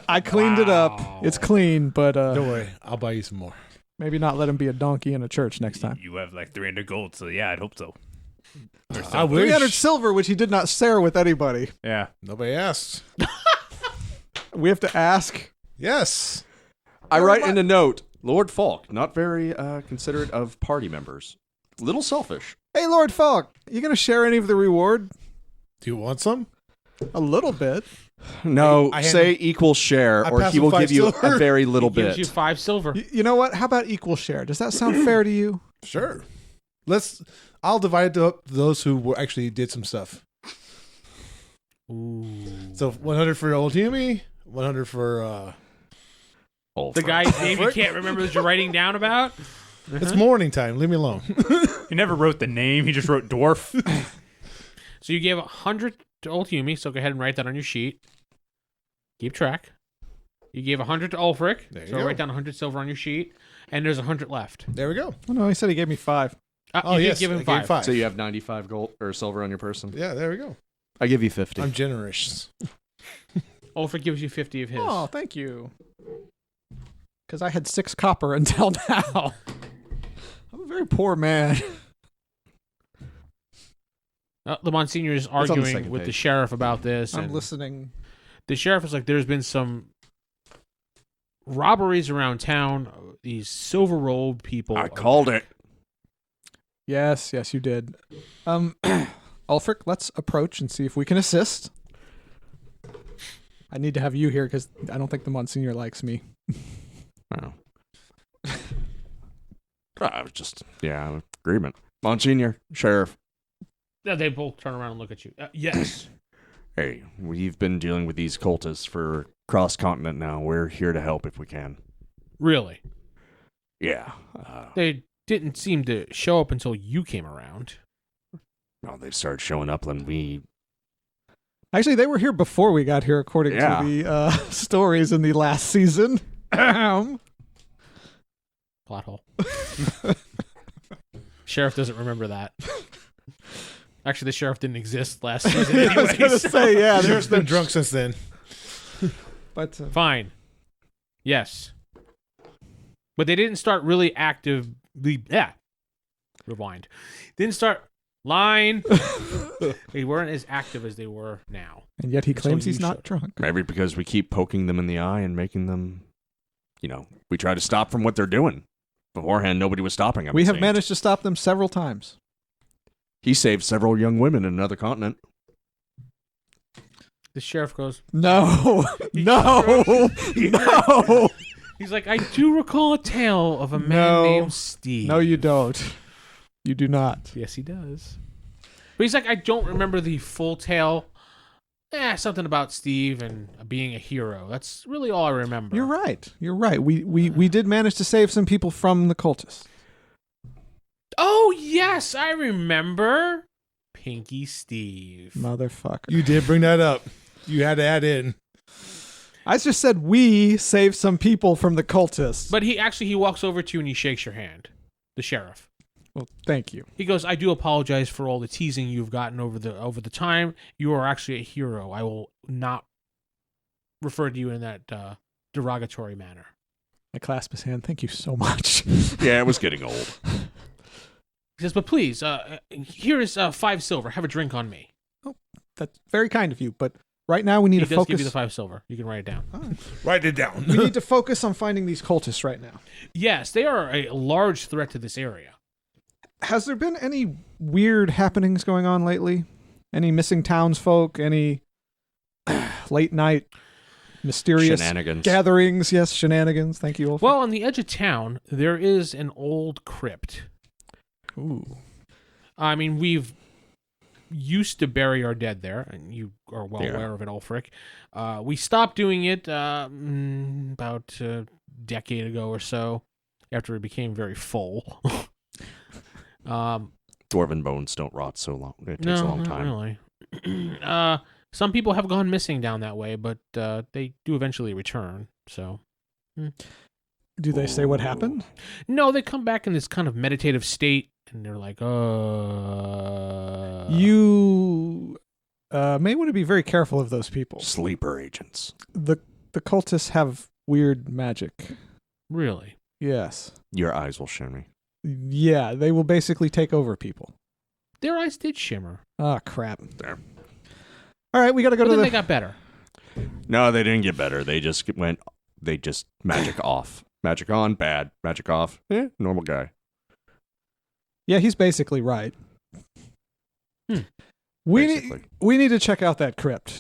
I cleaned it up. Wow. It's clean, but Don't worry. I'll buy you some more. maybe not let him be a donkey in a church next time. You have like 300 gold, so yeah, I'd hope so. I wish. 300 silver, which he did not share with anybody. Yeah. Nobody asked. We have to ask. Yes. I write in a note, Lord Faulk, not very considerate of party members. Little selfish. Hey, Lord Faulk, you going to share any of the reward? Do you want some? A little bit. No, I say equal share, I or pass he him will 5 give you silver. a very little He gives bit. you 5 silver. You know what? How about equal share? Does that sound fair to you? Sure. I'll divide it up to those who actually did some stuff. Ooh. So 100 for old Humey, 100 for. The guy's name you can't remember that you're writing down about? It's morning time. Leave me alone. He never wrote the name. He just wrote dwarf. So you gave 100 to old Humey, so go ahead and write that on your sheet. Keep track. You gave 100 to Ulfric, There you so go. write down 100 silver on your sheet, and there's 100 left. There we go. Oh no, he said he gave me 5. Oh, you yes. did give I him gave 5. So you have 95 gold or silver on your person. Yeah, there we go. I give you 50. I'm generous. Ulfric gives you 50 of his. Oh, thank you. Because I had 6 copper until now. I'm a very poor man. The Monsignor is on the arguing second with the page. sheriff about this. I'm and listening. the sheriff is like, there's been some robberies around town. These silver-robed people. it. Yes, you did. Ulfric, let's approach and see if we can assist. I need to have you here because I don't think the Monsignor likes me. Oh. I was just, agreement. Monsignor, Sheriff. Yeah, they both turn around and look at you. Yes. Hey, we've been dealing with these cultists for cross-continent now. We're here to help if we can. Really? Yeah. They didn't seem to show up until you came around. Well, they started showing up when we... Actually, they were here before we got here, according to the stories in the last season. Plot hole. Sheriff doesn't remember that. Actually, the sheriff didn't exist last season I was anyway. going to say, yeah. Sheriff's been drunk since then. But Fine. Yes. But they didn't start really actively... Yeah. Rewind. Didn't start... Line. They weren't as active as they were now. and yet he claims you he's not showed. drunk. Maybe because we keep poking them in the eye and making them, we try to stop from what they're doing. Beforehand, nobody was stopping them. We it have seemed. managed to stop them several times. He saved several young women in another continent. The sheriff goes... No, no. He's like, I do recall a tale of a man No. named Steve. No, you don't. You do not. Yes, he does. But he's like, I don't remember the full tale. Something about Steve and being a hero. That's really all I remember. You're right. You're right. We did manage to save some people from the cultists. Oh, yes, I remember. Pinky Steve. Motherfucker. You did bring that up. You had to add in. I just said we saved some people from the cultists. But he walks over to you and he shakes your hand. The sheriff. Well, thank you. He goes, I do apologize for all the teasing you've gotten over the time. You are actually a hero. I will not refer to you in that derogatory manner. I clasp his hand. Thank you so much. Yeah, it was getting old. He says, but please, here is 5 silver. Have a drink on me. That's very kind of you, but right now we need He to does focus. give you the 5 silver. You can write it down. Write it down. We need to focus on finding these cultists right now. Yes, they are a large threat to this area. Has there been any weird happenings going on lately? Any missing townsfolk? Any late night mysterious Shenanigans. gatherings? Yes, shenanigans. Thank you, Ulfric. Well, on the edge of town, there is an old crypt. Ooh. I mean, we've used to bury our dead there, and you are well Yeah. aware of it, Ulfric. We stopped doing it about a decade ago or so, after it became very full. Dwarven bones don't rot so long. It takes a long time. Not really. Some people have gone missing down that way, but they do eventually return. So, Do they say what happened? no, they come back in this kind of meditative state, and they're like, You may want to be very careful of those people. Sleeper agents. The cultists have weird magic. really? Yes. Your eyes will show me. Yeah, they will basically take over people. Their eyes did shimmer, Ah, crap. There. All right, we got to go but to then the... they got better. No, they didn't get better. They just magic off. Magic on, bad. Magic off, normal guy. Yeah, he's basically right. We Basically. need to check out that crypt.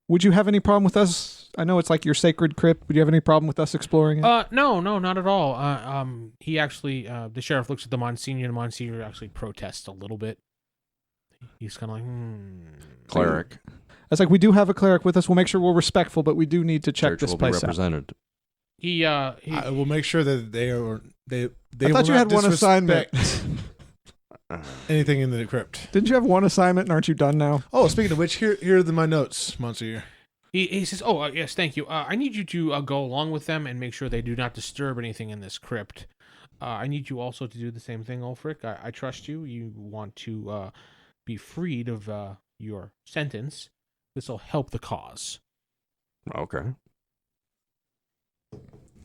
Would you have any problem with us? I know it's like your sacred crypt. Would you have any problem with us exploring it? No, not at all. He actually, the sheriff looks at the Monsignor, and the Monsignor actually protests a little bit. He's kind of like, Cleric. was like, we do have a cleric with us. We'll make sure we're respectful, but we do need to check Church this will be place out. represented. He I will make sure that they I thought you had one assignment. Anything in the crypt. Didn't you have one assignment and aren't you done now? Oh, speaking of which, here are my notes, Monsignor. he says, "Oh, yes, thank you. I need you to go along with them and make sure they do not disturb anything in this crypt. I need you also to do the same thing, Ulfric. I trust you. You want to be freed of your sentence. This will help the cause." Okay.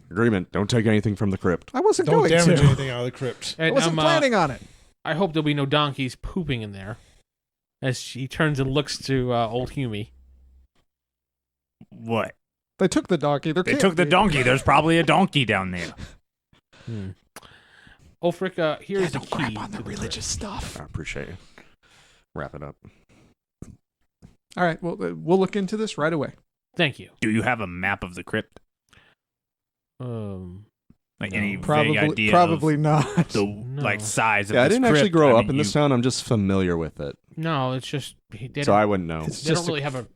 Agreement. Don't take anything from the crypt. I wasn't Don't going damage to. anything out of the crypt. I And, wasn't planning on it. I hope there'll be no donkeys pooping in there. As she turns and looks to old Humey. What? They took the donkey. They took the donkey. There's probably a donkey down there. Ulfric, here's the key. crap on to the religious stuff. I appreciate it. Wrap it up. All right, well, we'll look into this right away. Thank you. Do you have a map of the crypt? Like any vague idea? Probably not. The No. like size of Yeah, I this didn't actually crypt? grow I up mean, in this town. I'm just familiar with it. No, it's just they So don't, I wouldn't know. It's they don't just really have a.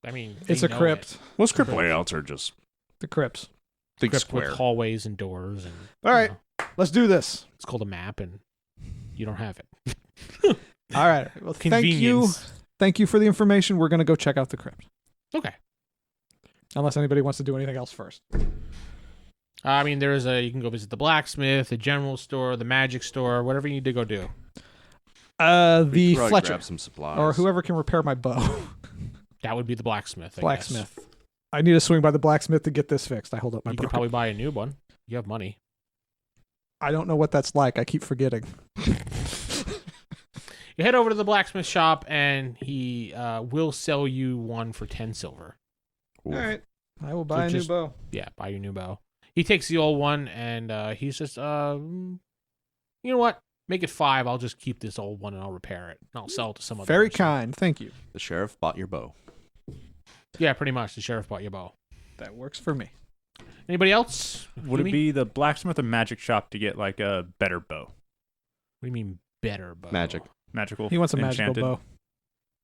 I mean, It's they a know crypt. it. Most crypt layouts are just The crypts. big Crypt square. with hallways and doors and. All right. you know, Let's do this. it's called a map, and you don't have it. All right. Well, thank you. Convenience. Thank you for the information. We're going to go check out the crypt. Okay. Unless anybody wants to do anything else first. I mean, there is you can go visit the blacksmith, the general store, the magic store, whatever you need to go do. Probably The Fletcher. grab some supplies. Or whoever can repair my bow. That would be the blacksmith. I guess. Blacksmith. I need to swing by the blacksmith to get this fixed. I hold up my You could broken. probably buy a new one. You have money. I don't know what that's like. I keep forgetting. You head over to the blacksmith shop, and he will sell you one for 10 silver. Ooh. All right. I will buy a new just- bow. Yeah, buy your new bow. He takes the old one, and he says, you know what? Make it 5. I'll just keep this old one, and I'll repair it. And I'll sell it to some other Very person." kind. Thank you. The sheriff bought your bow. Yeah, pretty much. The sheriff bought your bow. That works for me. Anybody else? Would it Jimmy? be the blacksmith or magic shop to get like a better bow? What do you mean better bow? Magic. Magical. He wants a magical enchanted? bow.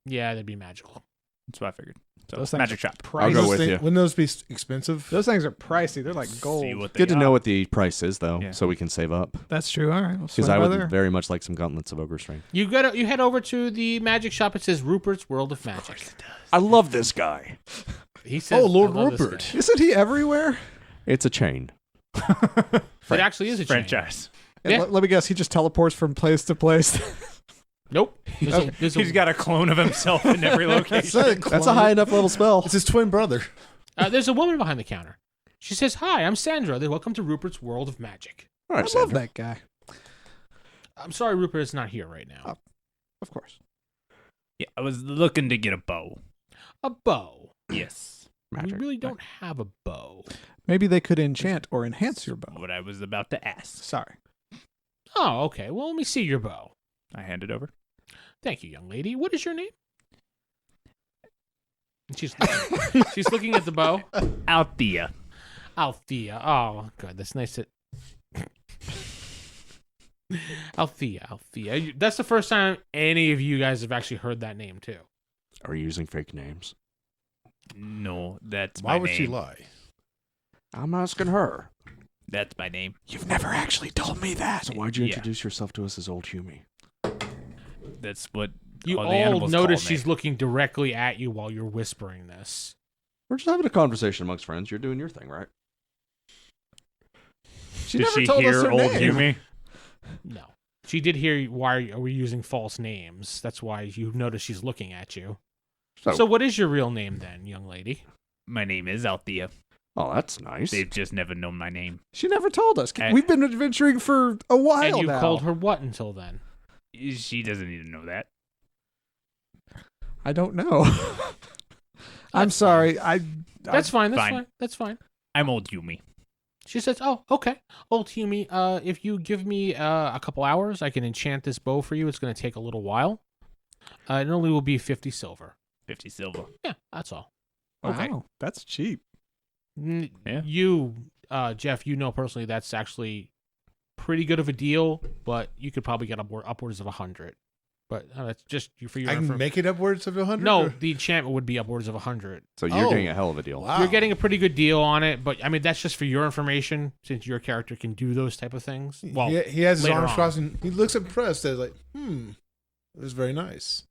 Yeah, that'd be magical. That's what I figured. So Those things magic are shop. I'll go pricey. with you. Wouldn't those be expensive? Those things are pricey. They're like gold. See what they Good to know are. what the price is, though, Yeah. so we can save up. That's true. All right. We'll swing Because I by would there. very much like some gauntlets of ogre strength. You head over to the magic shop. It says Rupert's World of Magic. I love this guy. He says, Oh, Lord "I love this Rupert." guy." Isn't he everywhere? It's a chain. It actually is a chain. franchise. Yeah. Let me guess. He just teleports from place to place. Nope. There's He's got a clone of himself in every location. That's a high enough level spell. It's his twin brother. there's a woman behind the counter. She says, "Hi, I'm Sandra. Welcome to Rupert's World of Magic." All I right, love Sandra. that guy. I'm sorry, Rupert is not here right now. Of course. Yeah, I was looking to get a bow. A bow. Yes. Magic. We really don't have a bow. Maybe they could enchant or enhance your bow. What I was about to ask. Sorry. Oh, okay. Well, let me see your bow. I hand it over. Thank you, young lady. What is your name? And she's looking at the bow. Althea. Althea. Oh, good. That's nice. Althea. That's the first time any of you guys have actually heard that name, too. Are you using fake names? No, that's Why my would name. she lie? I'm asking her. That's my name. You've never actually told me that. So why'd you Yeah. introduce yourself to us as old Humey? That's what You all the all animals notice call me. she's looking directly at you while you're whispering this. We're just having a conversation amongst friends. You're doing your thing, right? She Did never she told hear us her old name. Humey? No. She did hear why are we using false names. That's why you notice she's looking at you. So what is your real name then, young lady? My name is Althea. Oh, that's nice. They've just never known my name. She never told us. I- We've been adventuring for a while And you now. called her what until then? She doesn't need to know that. I don't know. I'm That's sorry. That's fine. Fine. That's fine. I'm old Humey. She says, "Oh, okay. Old Humey, if you give me a couple hours, I can enchant this bow for you. It's going to take a little while. It only will be 50 silver. 50 silver. Yeah, that's all. Okay. Wow, that's cheap. Yeah. You, Geoff, you know personally that's actually pretty good of a deal, but you could probably get upwards of 100. But that's just for your I can make it upwards of 100? No, the enchantment would be upwards of 100. So you're Oh. getting a hell of a deal. Wow. You're getting a pretty good deal on it, but I mean that's just for your information, since your character can do those type of things. Well, he has his later arms on. crossed and he looks impressed. As like, it was very nice.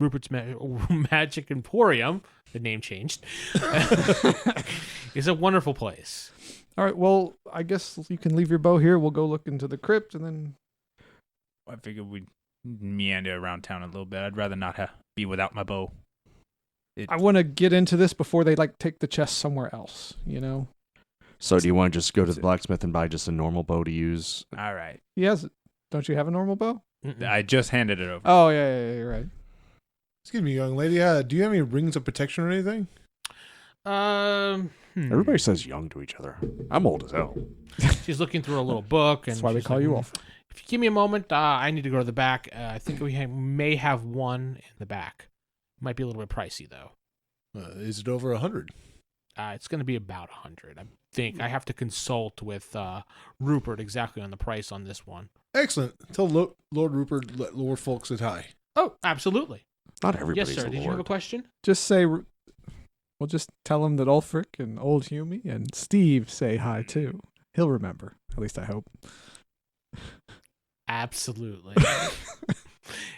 Rupert's Magic Emporium, the name changed, is a wonderful place. All right. Well, I guess you can leave your bow here. We'll go look into the crypt, and then I figured we'd meander around town a little bit. I'd rather not be without my bow. I want to get into this before they take the chest somewhere else. You know. So do you want to just go to the blacksmith and buy just a normal bow to use? All right. He has. Don't you have a normal bow? I just handed it over. Oh yeah, you're right. Excuse me, young lady. Do you have any rings of protection or anything? Everybody says young to each other. I'm old as hell. She's looking through a little book, and That's why we she's call like, you Ulfric. If you give me a moment, I need to go to the back. I think we may have one in the back. Might be a little bit pricey though. Is it over 100? It's going to be about 100. I think I have to consult with Rupert exactly on the price on this one. Excellent. Tell Lord Rupert, let Lord Faulk sit high. Oh, absolutely. Not everybody's Yes, sir. a Did you have a lord. question? Just say. We'll just tell him that Ulfric and old Humey and Steve say hi too. He'll remember. At least I hope. Absolutely.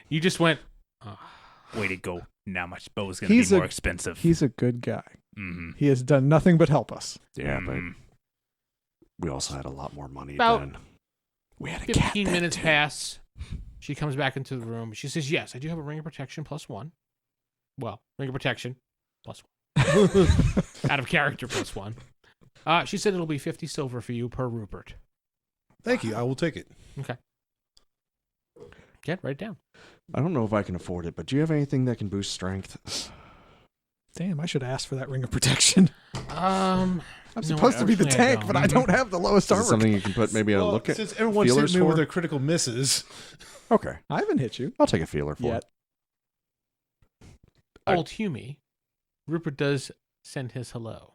You just went. Way to go. Now my bow is going to be more expensive. He's a good guy. Mm-hmm. He has done nothing but help us. Yeah, but we also had a lot more money About then. We had a 15 cat minutes then, pass. She comes back into the room. She says, "Yes, I do have a ring of protection +1. Well, ring of protection +1. Out of character +1. She said it'll be 50 silver for you per Rupert. Thank you. I will take it. Okay. Get right down. I don't know if I can afford it, but do you have anything that can boost strength? Damn, I should ask for that ring of protection. I'm I'm supposed to be the tank, but I don't have the lowest Is armor. it something you can put maybe a look at? Since everyone's feelers hitting me with for? their critical misses, Okay, I haven't hit you I'll take a feeler for yet. it. Old Humey. Rupert does send his hello.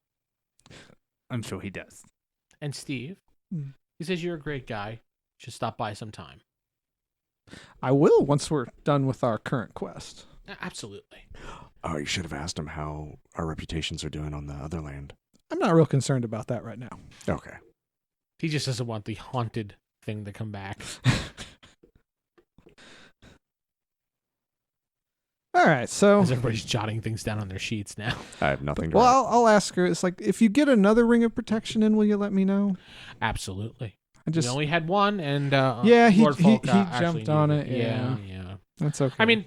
I'm sure he does. And Steve, Hmm. he says you're a great guy. Should stop by sometime. I will once we're done with our current quest. Absolutely. Oh, you should have asked him how our reputations are doing on the other land. I'm not real concerned about that right now. Okay. He just doesn't want the haunted thing to come back. All right, so As everybody's jotting things down on their sheets now. I have nothing to well, write. I'll ask her. It's like if you get another ring of protection in, will you let me know? Absolutely. I just We only had one, and Yeah, he- Lord Faulk, he actually jumped on needed it, yeah. Yeah. that's okay. I mean,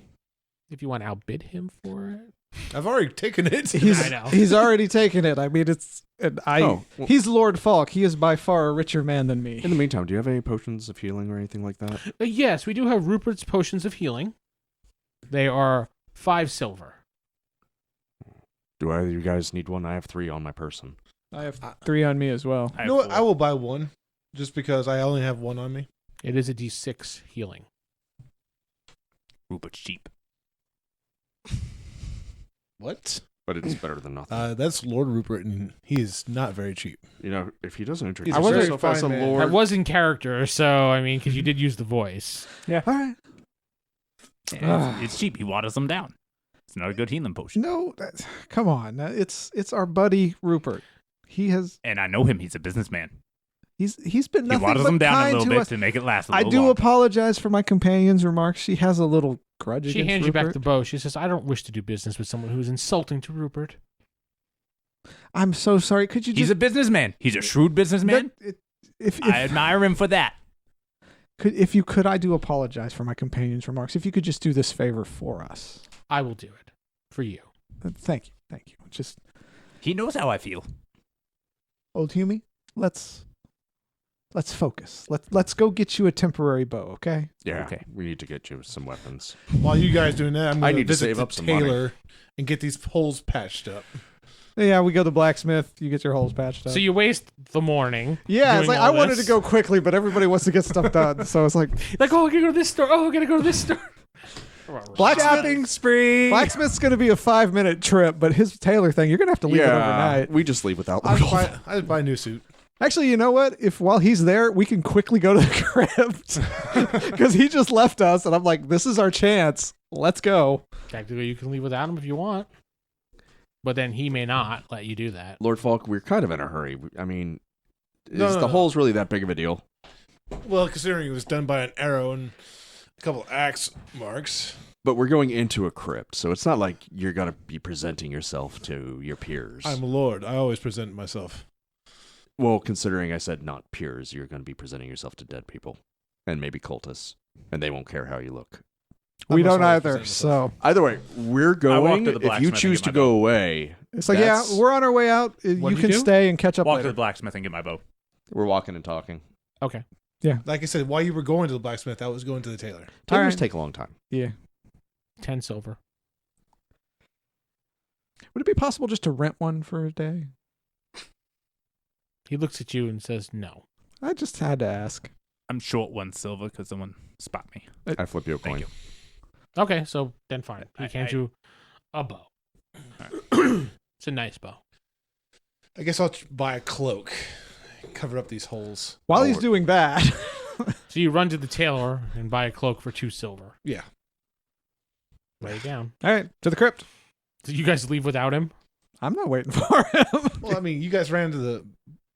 if you want to outbid him for it, I've already taken it. I know. he's already taken it. I mean, Oh, well- he's Lord Faulk. He is by far a richer man than me. In the meantime, do you have any potions of healing or anything like that? Yes, we do have Rupert's potions of healing. They are 5 silver. Do either of you guys need one? I have 3 on my person. I have 3 on me as well. I You know have what? 4. I will buy one, just because I only have one on me. It is a D6 healing. Rupert's cheap. What? But it's better than nothing. That's Lord Rupert, and he is not very cheap. You know, if he doesn't introduce He's a very himself as a fine man. lord, That was in character, so I mean, because you did use the voice. All right. It's cheap. He waters them down. It's not a good healing potion. No, come on. It's our buddy Rupert. He has And I know him. He's a businessman. he's been He nothing waters but them down a kind little to bit us. to make it last a I little do longer. apologize for my companion's remarks. She has a little grudge She against hands you back Rupert. the bow. She says, "I don't wish to do business with someone who is insulting to Rupert." I'm so sorry. Could you He's just a businessman. He's a shrewd businessman. if I admire him for that. if you could, I do apologize for my companion's remarks. If you could just do this favor for us. I will do it for you. Thank you. Just He knows how I feel. old Humey, let's focus. Let's go get you a temporary bow, okay? yeah, Okay. we need to get you some weapons. While you guys doing that, I'm I going need to visit save the up some money. tailor and get these holes patched up. Yeah, we go to the blacksmith. You get your holes patched up. So you waste the morning. yeah, it's doing like all I wanted to this. go quickly, but everybody wants to get stuff done. So it's like Like, oh, I gotta go to this store. Oh, I gotta go to this store. blacksmithing spree. Blacksmith's going to be a 5-minute trip, but his tailor thing, you're going to have to leave it overnight. we just leave without I Rudolph. just buy a new suit. Actually, you know what? If while he's there, we can quickly go to the crypt because he just left us, and I'm like, this is our chance. Let's go. Technically, you can leave without him if you want, but then he may not let you do that. Lord Faulk, we're kind of in a hurry. I mean, No, no. hole's really that big of a deal? Well, considering it was done by an arrow and a couple axe marks. But we're going into a crypt, so it's not like you're going to be presenting yourself to your peers. I'm a lord. I always present myself. Well, considering I said not peers, you're going to be presenting yourself to dead people. And maybe cultists. And they won't care how you look. We I must don't always either. present So Either way, we're going. to the If you blacksmith and choose get to my go away, it's like, that's- yeah, we're on our way out. You What'd you can do? stay and catch up Walk to later. the blacksmith and get my bow. we're walking and talking. Okay. Like I said, while you were going to the blacksmith, I was going to the tailor. Tailors right. take a long time. Yeah. 10 silver. Would it be possible just to rent one for a day? He looks at you and says no. I just had to ask. I'm short 1 silver because someone spot me. I flip you a Thank coin. you. Okay, so then fine. He hands you a bow. It's a nice bow. I guess I'll buy a cloak. Cover up these holes. While he's doing that, So you run to the tailor and buy a cloak for 2 silver. Yeah. Lay it down. all right, to the crypt. Did you guys leave without him? I'm not waiting for him. Well, I mean, you guys ran to the.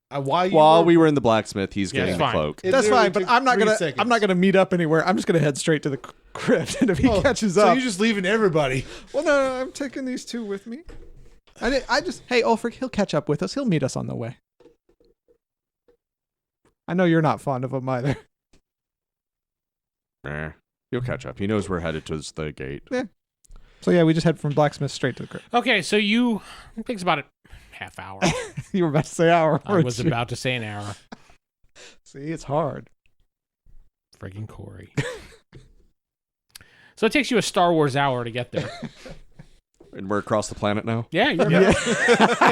While we were in the blacksmith, he's Yeah, getting it's the fine. cloak. It That's literally fine, but took I'm not 3 gonna. seconds. I'm not gonna meet up anywhere. I'm just gonna head straight to the crypt, and if he catches so up, you're just leaving everybody. well, no, I'm taking these 2 with me. I just, hey, Ulfric, he'll catch up with us. He'll meet us on the way. I know you're not fond of him either. He'll catch up. He knows we're headed towards the gate. So yeah, we just head from blacksmith straight to the crypt. Okay, so it takes about a half hour. You were about to say hour. I was about to say an hour. See, it's hard. Friggin' Corey. So it takes you a Star Wars hour to get there. And we're across the planet now? Yeah, you're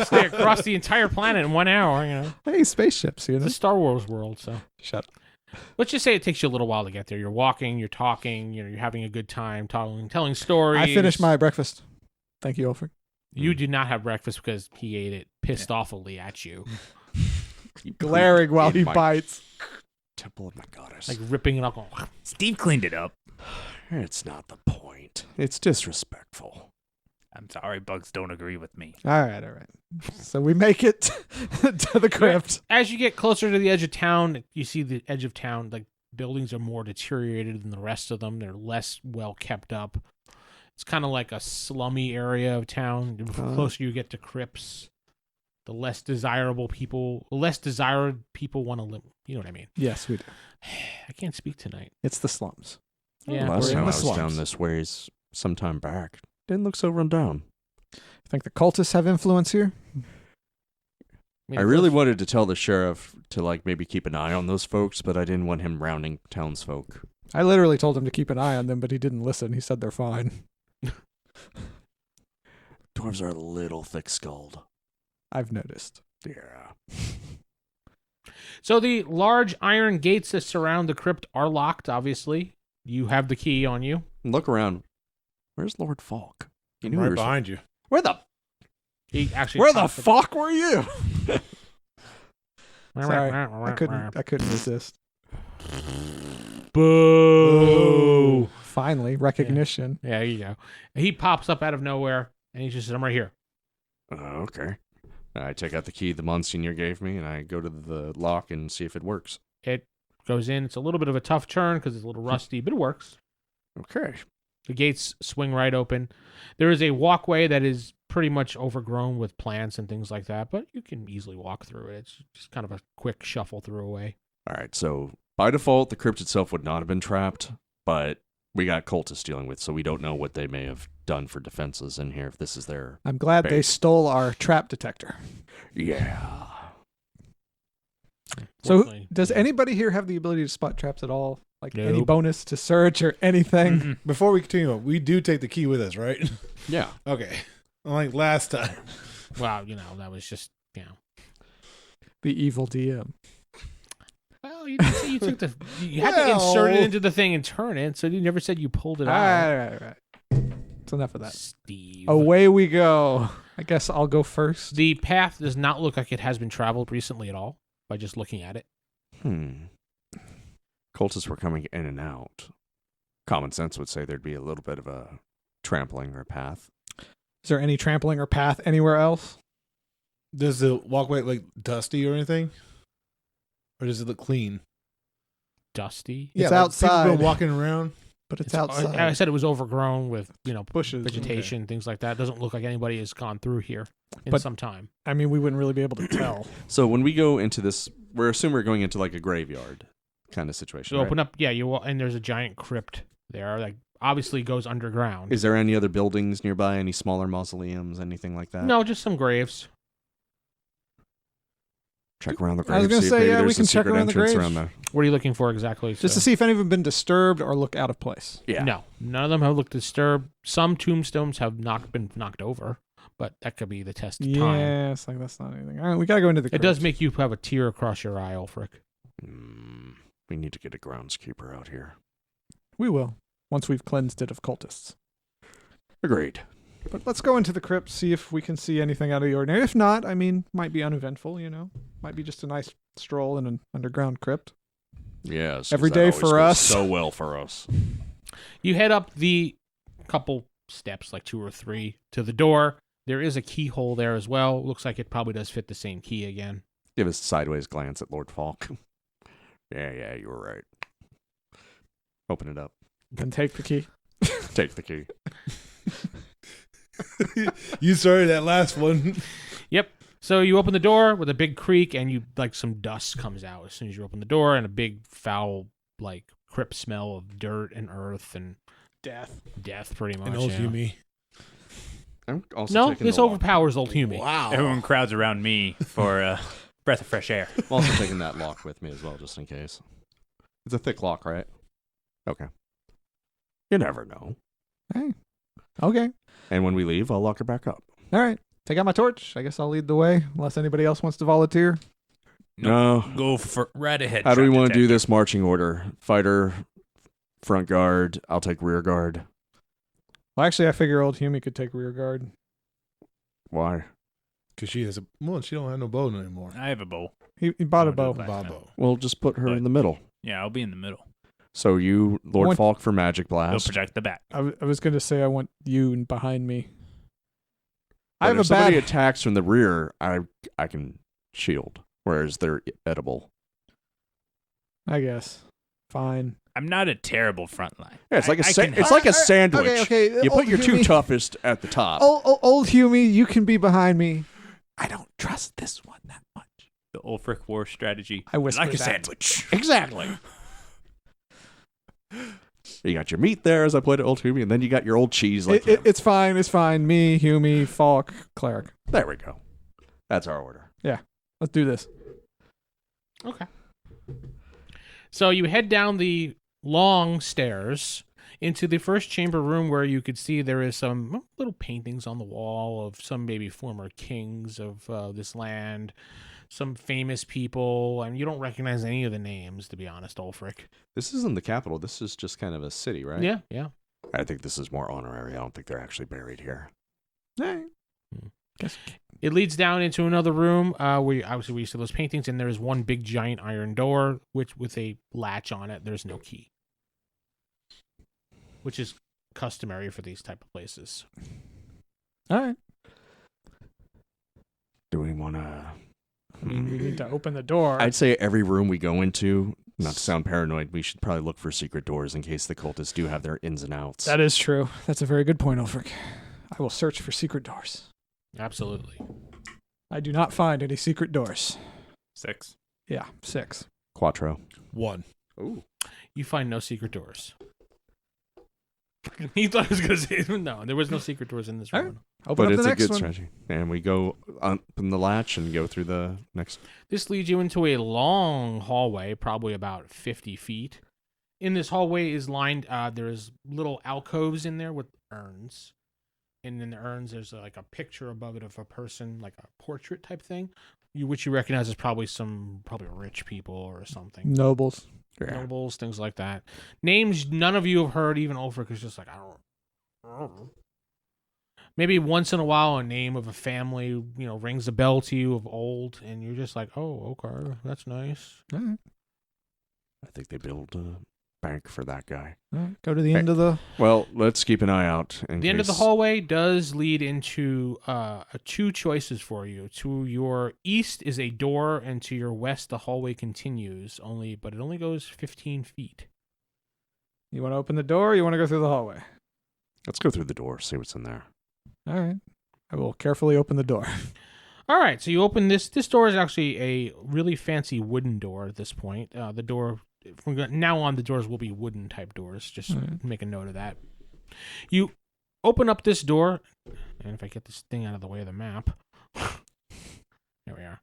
Stay across the entire planet in 1 hour. You know, Hey, spaceships, you it's know. a Star Wars world. So Shut up. let's just say it takes you a little while to get there. You're walking, you're talking, you're having a good time, telling stories. I finished my breakfast. Thank you, Ulfric. You did not have breakfast because he ate it pissed awfully at you, Glaring while he my bites. Temple of my goddess. like ripping it up. Going, Steve cleaned it up. It's not the point. It's disrespectful. I'm sorry, bugs don't agree with me. All right. So we make it to the crypt. As you get closer to the edge of town, you see the edge of town, like buildings are more deteriorated than the rest of them. They're less well kept up. It's kind of like a slummy area of town. The closer you get to crypts, the less desired people want to live. You know what I mean? Yes, we do. I can't speak tonight. It's the slums. Yeah. Last we're in time I the was slums. down this ways some time back. Didn't look so run down. I think the cultists have influence here. mean, I really wanted to tell the sheriff to maybe keep an eye on those folks, but I didn't want him rounding townsfolk. I literally told him to keep an eye on them, but he didn't listen. He said they're fine. Dwarves are a little thick-skulled. I've noticed. Yeah. So the large iron gates that surround the crypt are locked, obviously. You have the key on you. Look around. Where's Lord Faulk? He knew Right we were behind you. Where the He actually Where the pops fuck were you? up- Sorry, I couldn't resist. Boo. Finally, recognition. Yeah, there you go. He pops up out of nowhere, and he just says, I'm right here. Okay. I take out the key the Monsignor gave me, and I go to the lock and see if it works. It goes in. It's a little bit of a tough turn because it's a little rusty, but it works. Okay. The gates swing right open. There is a walkway that is pretty much overgrown with plants and things like that, but you can easily walk through it. It's just kind of a quick shuffle through away. All right, so by default, the crypt itself would not have been trapped, but we got cultists dealing with, so we don't know what they may have done for defenses in here if this is their... I'm glad they Base. stole our trap detector. Yeah. So, Fortunately, does yeah. anybody here have the ability to spot traps at all? Like any Nope. bonus to search or anything? Mhm. Before we continue, we do take the key with us, right? Yeah. Okay. Unlike last time. Wow, that was just, The evil DM. Well, you didn't say you took the... You had to insert it into the thing and turn it, so you never said you pulled it All out. right. That's enough of that. Steve. Away we go. I guess I'll go first. The path does not look like it has been traveled recently at all. by just looking at it. Cultists were coming in and out. Common sense would say there'd be a little bit of a trampling or a path. Is there any trampling or path anywhere else? Does the walkway look dusty or anything? Or does it look clean? Dusty. It's like outside. People been walking around. But it's outside. I said it was overgrown with, Bushes. vegetation, things like that. It doesn't look like anybody has gone through here in But- some time. I mean, we wouldn't really be able to tell. So when we go into this, we're assuming we're going into like a graveyard kind of situation. You right? open up, and there's a giant crypt there that obviously goes underground. Is there any other buildings nearby? Any smaller mausoleums? Anything like that? No, just some graves. Check around the I was graves. gonna see if say, maybe yeah, we there's a can check secret around the entrance graves. around there. What are you looking for exactly? Just to see if any of them have been disturbed or look out of place. Yeah. No, none of them have looked disturbed. Some tombstones have been knocked over, but that could be the test of time. Yeah, it's like that's not anything. All right, we gotta go into the It crypt. does make you have a tear across your eye, Ulfric. We need to get a groundskeeper out here. We will, once we've cleansed it of cultists. Agreed. But let's go into the crypt, see if we can see anything out of the ordinary. If not, I mean, might be uneventful, Might be just a nice stroll in an underground crypt. Yes. 'cause Every that day always for goes us. So well for us. You head up the couple steps, like 2 or 3, to the door. There is a keyhole there as well. Looks like it probably does fit the same key again. Give a sideways glance at Lord Faulk. Yeah, you were right. Open it up. Then take the key. Take the key. You started that last one. Yep. So you open the door with a big creak, and some dust comes out as soon as you open the door, and a big foul, crypt smell of dirt and earth and Death. death, pretty much. And old yeah. Humey. I'm also No, taking this the walk. overpowers old Humey. Wow. Everyone crowds around me for a breath of fresh air. I'm also taking that lock with me as well, just in case. It's a thick lock, right? Okay. You never know. Hey. Okay. And when we leave, I'll lock her back up. All right. Take out my torch. I guess I'll lead the way, unless anybody else wants to volunteer. No. Go for right ahead. How do we Trap want to do detective. this marching order? Fighter, front guard, I'll take rear guard. Well, actually, I figure old Humey could take rear guard. Why? Because she has she don't have no bow anymore. I have a bow. He bought a I'll do bow. it. Bobo. Well, just put her in the middle. Yeah, I'll be in the middle. So you, Lord One- Falk, for Magic He'll Blast. project the back. I was going to say I want you behind me. But I have if a somebody bad... attacks from the rear, I can shield, whereas they're edible. I guess. Fine. I'm not a terrible front line. Yeah, it's like a I can it's like a All right, sandwich. Okay. You put Old your two Humey- toughest at the top. Old Humey, you can be behind me. I don't trust this one that much. The Ulfric war strategy. I whisper like a that. sandwich. Exactly. You got your meat there, as I played at Old Humey, and then you got your old cheese. Like him. It's fine. It's fine. Me, Humey, Faulk, Cleric. There we go. That's our order. Let's do this. Okay. So you head down the long stairs into the first chamber room, where you could see there is some little paintings on the wall of some maybe former kings of this land, some famous people, and you don't recognize any of the names, to be honest, Ulfric. This isn't the capital. This is just kind of a city, right? Yeah. I think this is more honorary. I don't think they're actually buried here. Hey. It leads down into another room where obviously we see those paintings, and there's one big giant iron door which with a latch on it. There's no key, which is customary for these type of places. All right. Do we want to... I mean, we need to open the door. I'd say every room we go into, not to sound paranoid, we should probably look for secret doors in case the cultists do have their ins and outs. That is true. That's a very good point, Ulfric. I will search for secret doors. Absolutely. I do not find any secret doors. 6. Yeah, 6. Quattro. 1. Ooh. You find no secret doors. He thought I was going to say no. There was no secret doors in this All room. Open But up it's the a next good one. strategy. And we go open the latch and go through the next... This leads you into a long hallway, probably about 50 feet. In this hallway is lined, there's little alcoves in there with urns. And in the urns, there's like a picture above it of a person, like a portrait type thing, which you recognize as probably rich people or something. Nobles. Nobles, things like that. Names none of you have heard, even Ulfric is just like, I don't know. Maybe once in a while, a name of a family, rings a bell to you of old, and you're just like, oh, okay, that's nice. All right. I think they built a bank for that guy. All right. Go to the end of the... Well, let's keep an eye out. The end of the hallway does lead into two choices for you. To your east is a door, and to your west, the hallway continues, but it only goes 15 feet. You want to open the door or you want to go through the hallway? Let's go through the door, see what's in there. All right. I will carefully open the door. All right, so you open this. This door is actually a really fancy wooden door at this point. The door, from now on, the doors will be wooden type doors. Just make a note of that. You open up this door, and if I get this thing out of the way of the map, there we are.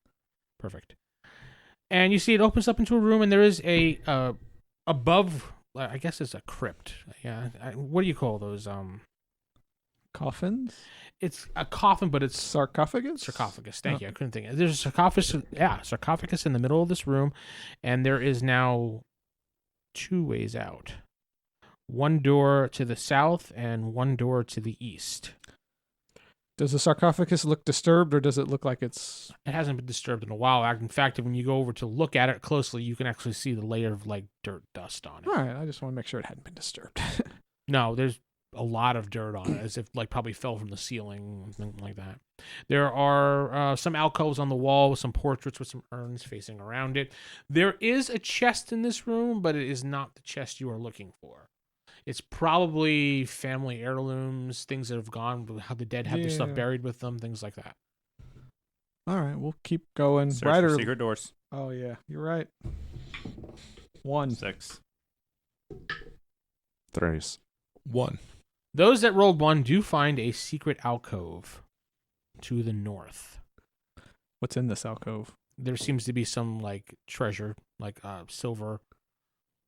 Perfect. And you see it opens up into a room, and there is a above. I guess it's a crypt. Yeah. What do you call those? Coffins? It's a coffin, but it's sarcophagus. Sarcophagus. Thank you. I couldn't think. There's a sarcophagus. Yeah, sarcophagus in the middle of this room, and there is now 2 ways out. One door to the south and one door to the east. Does the sarcophagus look disturbed, or does it look like it's... It hasn't been disturbed in a while. In fact, when you go over to look at it closely, you can actually see the layer of dirt dust on it. All right, I just want to make sure it hadn't been disturbed. No, there's a lot of dirt on it, as if probably fell from the ceiling, something like that. There are some alcoves on the wall with some portraits with some urns facing around it. There is a chest in this room, but it is not the chest you are looking for. It's probably family heirlooms, things that have gone, how the dead have their stuff buried with them, things like that. All right, we'll keep going. Search for secret doors. Oh, yeah, you're right. 1. 6. 3. 1. Those that rolled 1 do find a secret alcove to the north. What's in this alcove? There seems to be some treasure, silver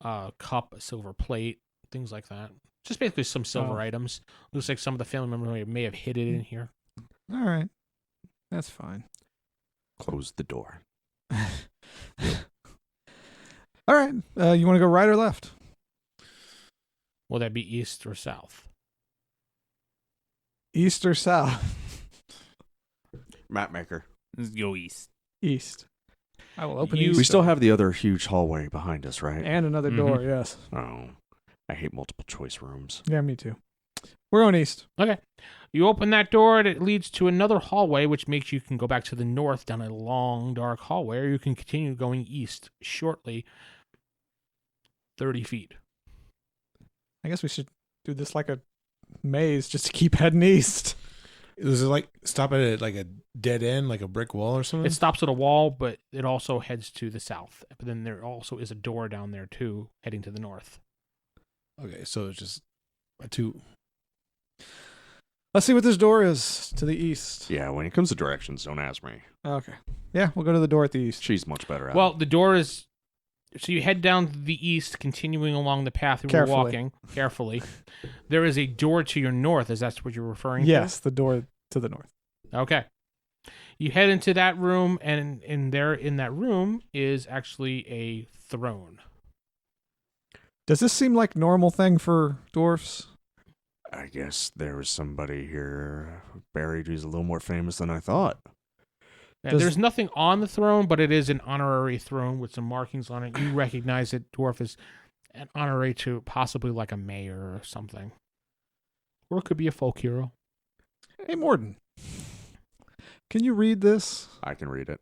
cup, a silver plate, things like that. Just basically some silver items. Looks like some of the family members may have hid it in here. All right. That's fine. Close the door. All right. You want to go right or left? Will that be east or south? East or south? Map maker. Let's go east. East. I will open You- east. We still have the other huge hallway behind us, right? And another door, yes. Oh, I hate multiple choice rooms. Yeah, me too. We're going east. Okay. You open that door, and it leads to another hallway, which makes you can go back to the north down a long, dark hallway, or you can continue going east shortly, 30 feet. I guess we should do this like a maze just to keep heading east. Does it stop at a dead end, like a brick wall or something? It stops at a wall, but it also heads to the south. But then there also is a door down there, too, heading to the north. Okay, so it's just a 2. Let's see what this door is to the east. Yeah, when it comes to directions, don't ask me. Okay. Yeah, we'll go to the door at the east. She's much better at Well, it. the door is... So you head down the east, continuing along the path you were Carefully. walking, carefully. There is a door to your north. Is that what you're referring Yes, the door to the north. to? Okay. You head into that room, and in that room is actually a throne. Does this seem like normal thing for dwarfs? I guess there was somebody here buried who's a little more famous than I thought. And there's nothing on the throne, but it is an honorary throne with some markings on it. You recognize that dwarf is an honorary to possibly like a mayor or something. Or it could be a folk hero. Hey, Morden. Can you read this? I can read it.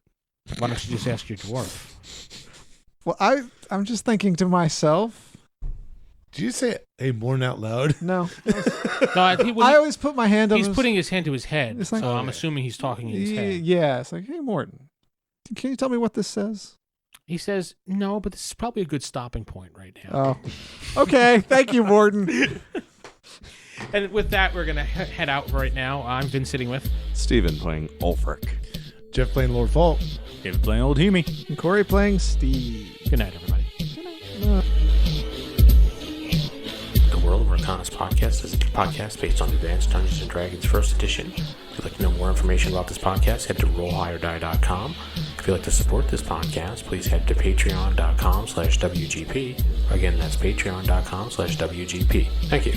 Why don't you just ask your dwarf? Well, I'm just thinking to myself. Did you say "Hey, Morn" out loud? No. No, I always put my hand on he's his... putting his hand to his head, It's like- so I'm assuming he's talking in his head. Yeah, it's like, hey, Morden, can you tell me what this says? He says, no, but this is probably a good stopping point right now. Oh. Okay, thank you, Morden. And with that, we're going to head out right now. I've been sitting with... Steven playing Ulfric. Geoff playing Lord Faulk. David playing old Humey. And Corey playing Steve. Good night, everybody. The World of Arkonis podcast is a podcast based on Advanced Dungeons & Dragons 1st Edition. If you'd like to know more information about this podcast, head to rollhigherdie.com. If you'd like to support this podcast, please head to patreon.com/WGP. Again, that's patreon.com/WGP. Thank you.